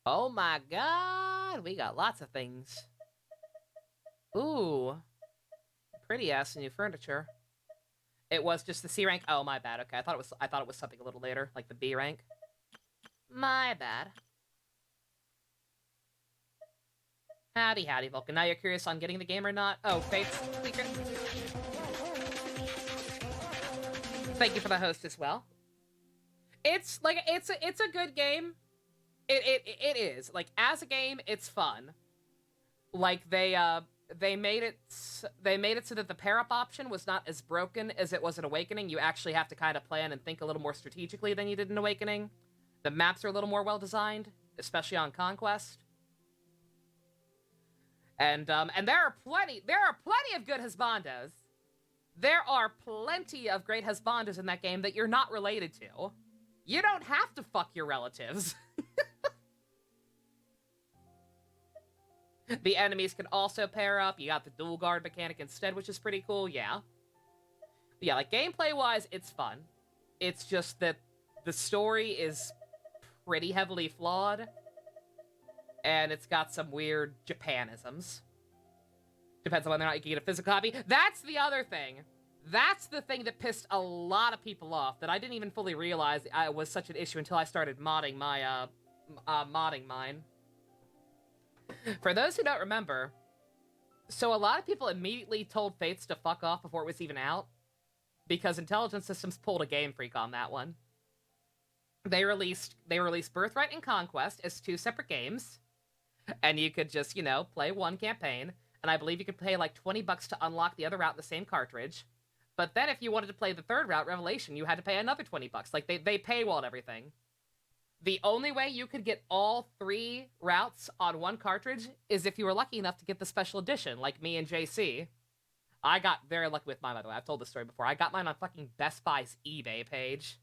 Oh my god! We got lots of things. Ooh. Pretty ass new furniture. It was just the C rank. Oh, my bad. Okay, I thought it was something a little later, like the B rank. My bad. Howdy, Vulcan. Now you're curious on getting the game or not? Oh, Fate's secret. Thank you for the host as well. It's like it's a good game. It is like as a game, it's fun. Like they made it so that the pair-up option was not as broken as it was in Awakening. You actually have to kind of plan and think a little more strategically than you did in Awakening. The maps are a little more well-designed, especially on Conquest. And there are plenty of good husbandos. There are plenty of great husbandos in that game that you're not related to. You don't have to fuck your relatives. The enemies can also pair up. You got the dual guard mechanic instead, which is pretty cool, yeah. But yeah, like, gameplay-wise, it's fun. It's just that the story is pretty heavily flawed. And it's got some weird Japanisms. Depends on whether or not you can get a physical copy. That's the other thing. That's the thing that pissed a lot of people off, that I didn't even fully realize was such an issue until I started modding my, modding mine. For those who don't remember, so a lot of people immediately told Fates to fuck off before it was even out, because Intelligent Systems pulled a Game Freak on that one. They released Birthright and Conquest as 2 separate games, and you could just, you know, play one campaign, and I believe you could pay like $20 to unlock the other route in the same cartridge. But then if you wanted to play the third route, Revelation, you had to pay another $20. Like, they paywalled everything. The only way you could get all 3 routes on one cartridge is if you were lucky enough to get the special edition, like me and JC. I got very lucky with mine, by the way. I've told this story before. I got mine on fucking Best Buy's eBay page.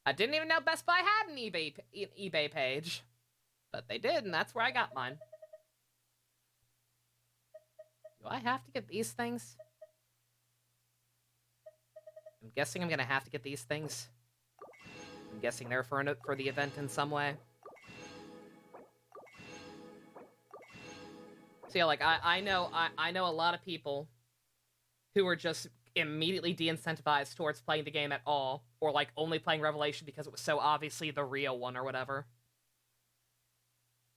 I didn't even know Best Buy had an eBay page. But they did, and that's where I got mine. Do I have to get these things? I'm guessing I'm gonna have to get these things. I'm guessing they're for the event in some way. So yeah, like I know a lot of people who are just immediately de-incentivized towards playing the game at all, or like only playing Revelation because it was so obviously the real one or whatever.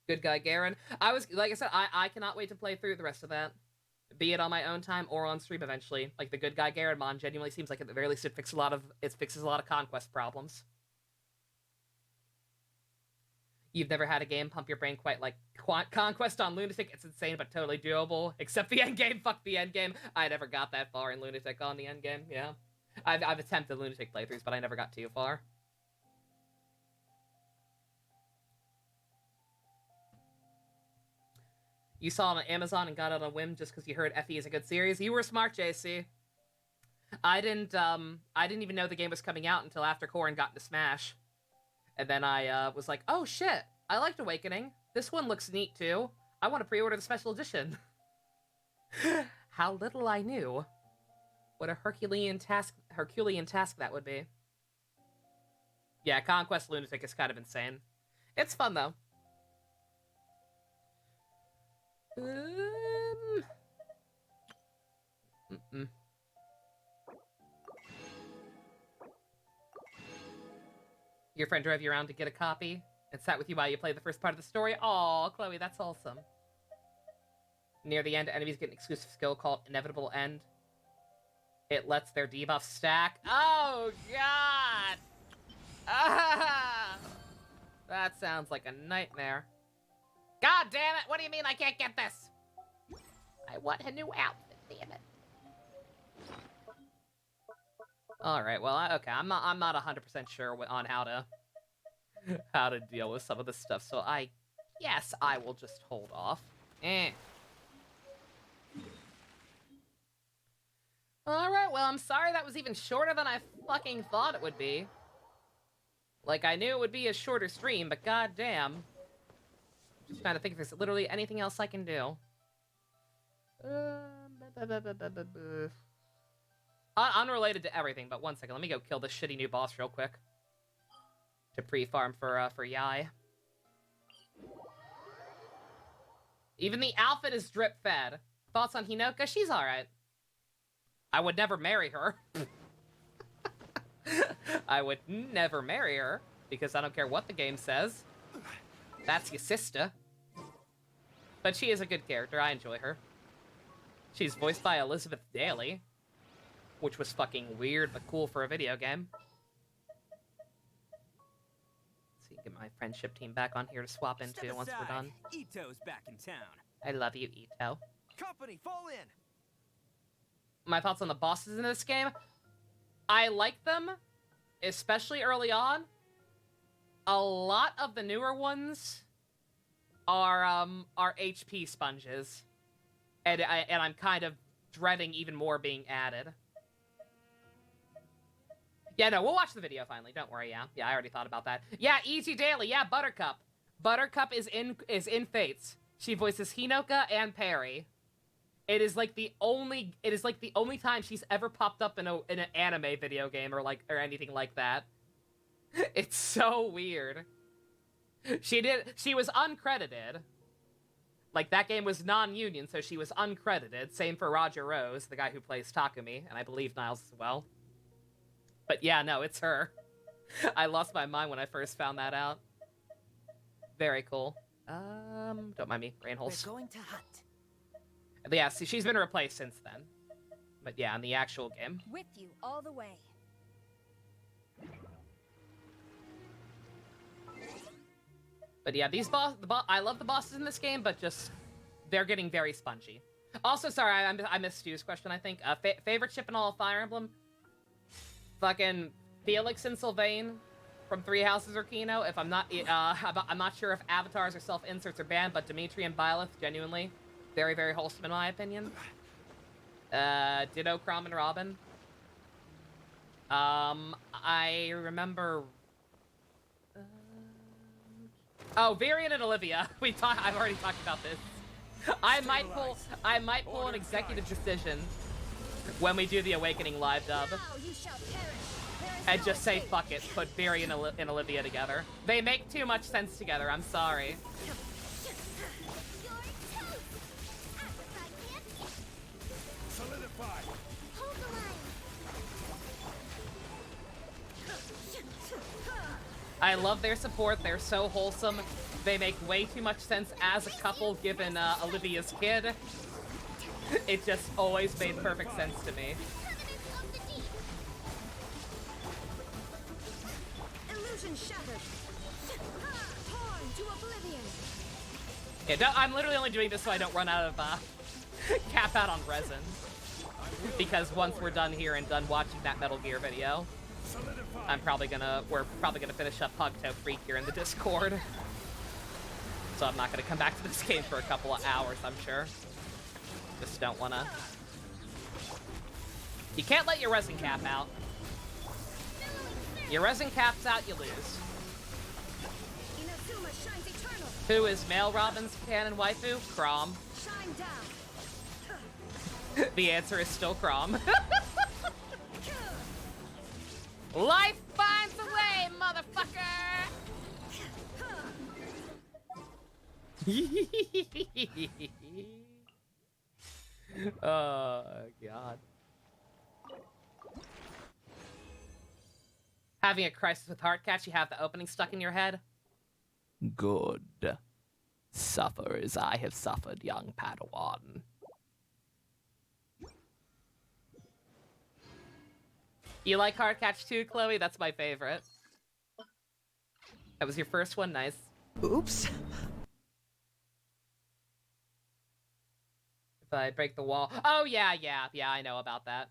Good guy Garen. Like I said, I cannot wait to play through the rest of that. Be it on my own time or on stream eventually. Like the Good Guy Garen mon genuinely seems like at the very least it fixes a lot of conquest problems. You've never had a game pump your brain quite like Conquest on Lunatic. It's insane but totally doable. Except the endgame. Fuck the endgame. I never got that far in Lunatic on the endgame. Yeah, I've attempted Lunatic playthroughs, but I never got too far. You saw it on Amazon and got it on a whim just because you heard FE is a good series. You were smart, JC. I didn't even know the game was coming out until after Corin got into Smash. And then I was like, oh shit, I liked Awakening. This one looks neat too. I want to pre-order the special edition. How little I knew what a Herculean task that would be. Yeah, Conquest Lunatic is kind of insane. It's fun though. Your friend drove you around to get a copy and sat with you while you played the first part of the story? Aw, Chloe, that's awesome. Near the end, enemies get an exclusive skill called Inevitable End. It lets their debuff stack. Oh, God! Ah! That sounds like a nightmare. God damn it! What do you mean I can't get this? I want a new outfit, damn it. Alright, well, okay, I'm not 100% sure on how to deal with some of this stuff, so I guess I will just hold off. Alright, well, I'm sorry that was even shorter than I fucking thought it would be. Like, I knew it would be a shorter stream, but goddamn. Just trying to think if there's literally anything else I can do. Unrelated to everything, but one second. Let me go kill this shitty new boss real quick. To pre-farm for Yai. Even the outfit is drip-fed. Thoughts on Hinoka? She's alright. I would never marry her. I would never marry her, because I don't care what the game says. That's your sister. But she is a good character. I enjoy her. She's voiced by Elizabeth Daly, which was fucking weird but cool for a video game. Let's see, get my friendship team back on here to swap into once we're done. Ito's back in town. I love you, Ito. Company, fall in. My thoughts on the bosses in this game? I like them, especially early on. A lot of the newer ones are HP sponges. And I'm kind of dreading even more being added. Yeah, no, we'll watch the video finally. Don't worry, yeah. Yeah, I already thought about that. Yeah, Easy Daily, yeah, Buttercup. Buttercup is in Fates. She voices Hinoka and Perry. It is like the only time she's ever popped up in an anime video game or anything like that. It's so weird. She was uncredited. Like, that game was non-union, so she was uncredited. Same for Roger Rose, the guy who plays Takumi, and I believe Niles as well. But yeah, no, it's her. I lost my mind when I first found that out. Very cool. Don't mind me, brain holes. We're going to hunt. Yeah, see, she's been replaced since then. But yeah, in the actual game. With you all the way. But yeah, these I love the bosses in this game, but just they're getting very spongy. Also, sorry, I missed Stu's question. I think favorite ship in all of Fire Emblem, fucking Felix and Sylvain from Three Houses or Kino. If I'm not, I'm not sure if avatars or self inserts are banned, but Dimitri and Byleth, genuinely, very very wholesome in my opinion. Ditto Crom and Robin. I remember. Oh, Varian and Olivia. I've already talked about this. I might pull an executive decision when we do the Awakening live dub. And just say fuck it, put Varian and Olivia together. They make too much sense together, I'm sorry. Solidify. I love their support. They're so wholesome. They make way too much sense as a couple, given Olivia's kid. It just always made perfect sense to me. Illusion shattered. Torn to oblivion. Yeah, I'm literally only doing this so I don't run out of cap out on resin. Because once we're done here and done watching that Metal Gear video, we're probably gonna finish up Pugto Freak here in the Discord. So I'm not gonna come back to this game for a couple of hours, I'm sure. Just don't wanna. You can't let your resin cap out. Your resin caps out, you lose. Who is male Robin's canon waifu? Crom. The answer is still Crom. Life finds a way, motherfucker! Oh, God. Having a crisis with Heartcatch, you have the opening stuck in your head? Good. Suffer as I have suffered, young Padawan. You like Heartcatch too, Chloe? That's my favorite. That was your first one? Nice. Oops. If I break the wall... Oh, yeah, I know about that.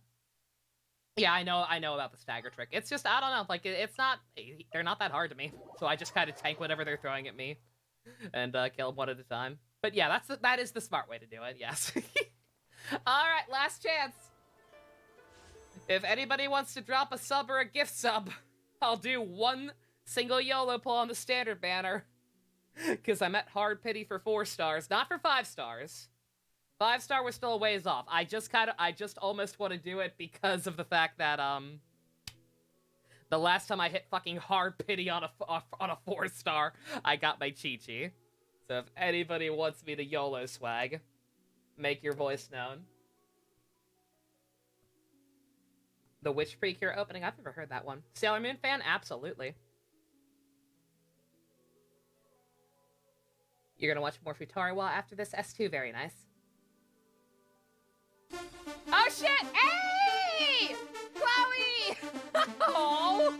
Yeah, I know about the stagger trick. It's just, I don't know, like, it's not... They're not that hard to me. So I just kind of tank whatever they're throwing at me. And kill them one at a time. But yeah, that is the smart way to do it, yes. Alright, last chance. If anybody wants to drop a sub or a gift sub, I'll do one single YOLO pull on the standard banner. Because I'm at hard pity for 4 stars, not for 5 stars. 5-star was still a ways off. I just almost want to do it because of the fact that, the last time I hit fucking hard pity on a 4-star, I got my Chi-Chi. So if anybody wants me to YOLO swag, make your voice known. The Witch Precure opening? I've never heard that one. Sailor Moon fan? Absolutely. You're gonna watch more Futariwa after this? S2, very nice. Oh shit! Hey! Chloe! Oh!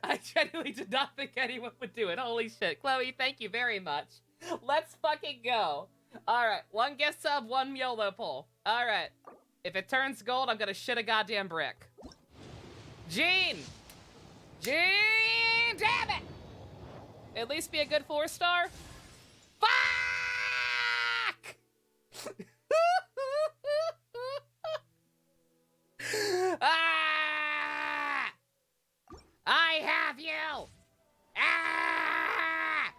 I genuinely did not think anyone would do it. Holy shit. Chloe, thank you very much. Let's fucking go. Alright, 1 gift sub, 1 YOLO pull. Alright. If it turns gold, I'm gonna shit a goddamn brick. Gene! Gene! Damn it! At least be a good 4-star? Fuck! Ah! I have you! Ah!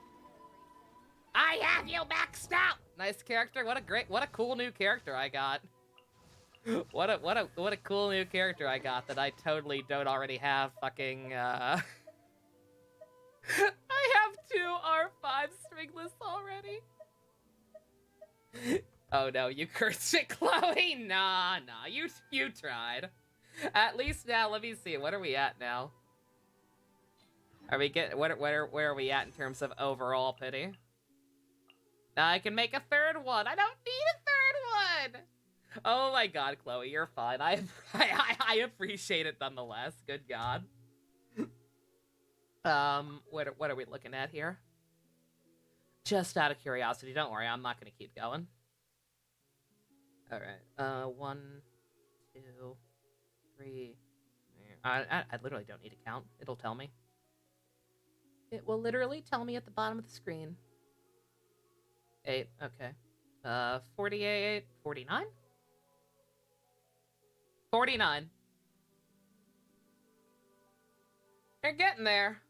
I have you maxed out! Nice character. What a cool new character I got. What a cool new character I got that I totally don't already have fucking, I have 2 R5 stringless already. Oh no, you cursed it, Chloe? Nah, you tried. At least now, let me see, what are we at now? Are we where are we at in terms of overall pity? I can make a third one. I don't need a third one. Oh my god, Chloe, you're fine. I appreciate it nonetheless. Good god. What are we looking at here? Just out of curiosity, don't worry, I'm not gonna keep going. All right, 1, 2, 3. I literally don't need to count. It'll tell me. It will literally tell me at the bottom of the screen. 8, okay. 48, 49? 49. You're getting there.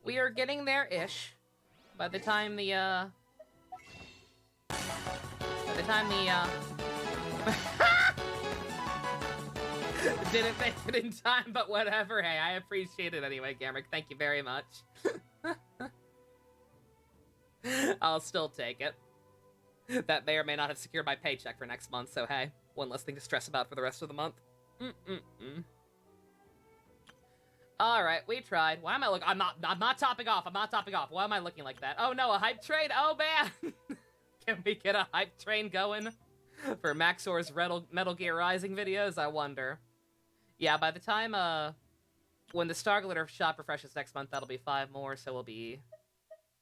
We are getting there-ish. By the time the, didn't make it in time, but whatever. Hey, I appreciate it anyway, Gamrick. Thank you very much. I'll still take it. That may or may not have secured my paycheck for next month, so hey, one less thing to stress about for the rest of the month. Alright, we tried. Why am I looking? I'm not topping off. I'm not topping off. Why am I looking like that? Oh no, a hype train? Oh man! Can we get a hype train going for Maxor's Metal Gear Rising videos? I wonder. Yeah, by the time, when the Star Glitter shop refreshes next month, that'll be 5 more, so we'll be...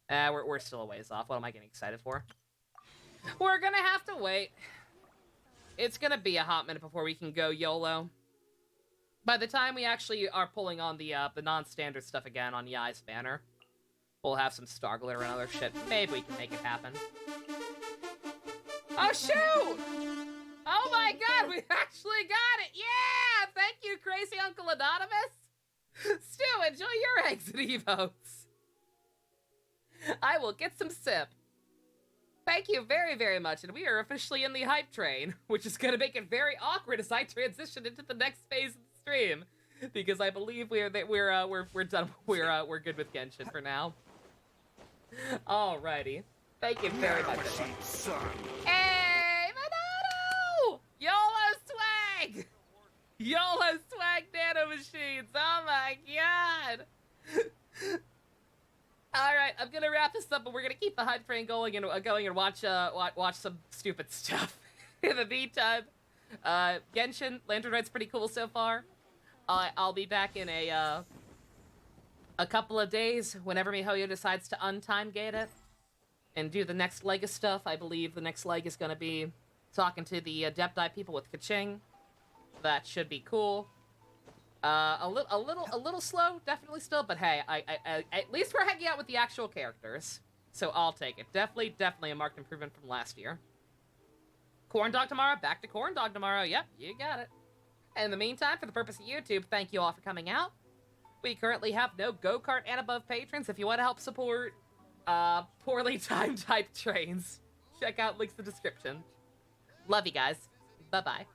we're still a ways off. What am I getting excited for? We're gonna have to wait. It's gonna be a hot minute before we can go YOLO. By the time we actually are pulling on the non-standard stuff again on Yai's banner, we'll have some Star Glitter and other shit. Maybe we can make it happen. Oh, shoot! Oh my god, we actually got it! Yeah! Thank you, Crazy Uncle Anonymous! Stu, enjoy your exit emotes! I will get some sip. Thank you very, very much, and we are officially in the hype train, which is going to make it very awkward as I transition into the next phase of the stream, because I believe we're done. We're good with Genshin for now. Alrighty, thank you very much. Hey, Monado! YOLO swag! YOLO swag nano machines! Oh my god! All right, I'm gonna wrap this up, but we're gonna keep the hype train going and watch some stupid stuff. In the meantime, Genshin Lantern Rite's pretty cool so far. I'll be back in a couple of days whenever MiHoYo decides to untime gate it and do the next leg of stuff. I believe the next leg is gonna be talking to the Adepti people with Kaching. That should be cool. A little slow, definitely still, but hey, I at least we're hanging out with the actual characters, so I'll take it. Definitely a marked improvement from last year. Corn Dog tomorrow, back to Corn Dog tomorrow. Yep, you got it. And in the meantime, for the purpose of YouTube, thank you all for coming out. We currently have no go-kart and above patrons. If you want to help support poorly timed hype trains, check out links in the description. Love you guys. Bye-bye.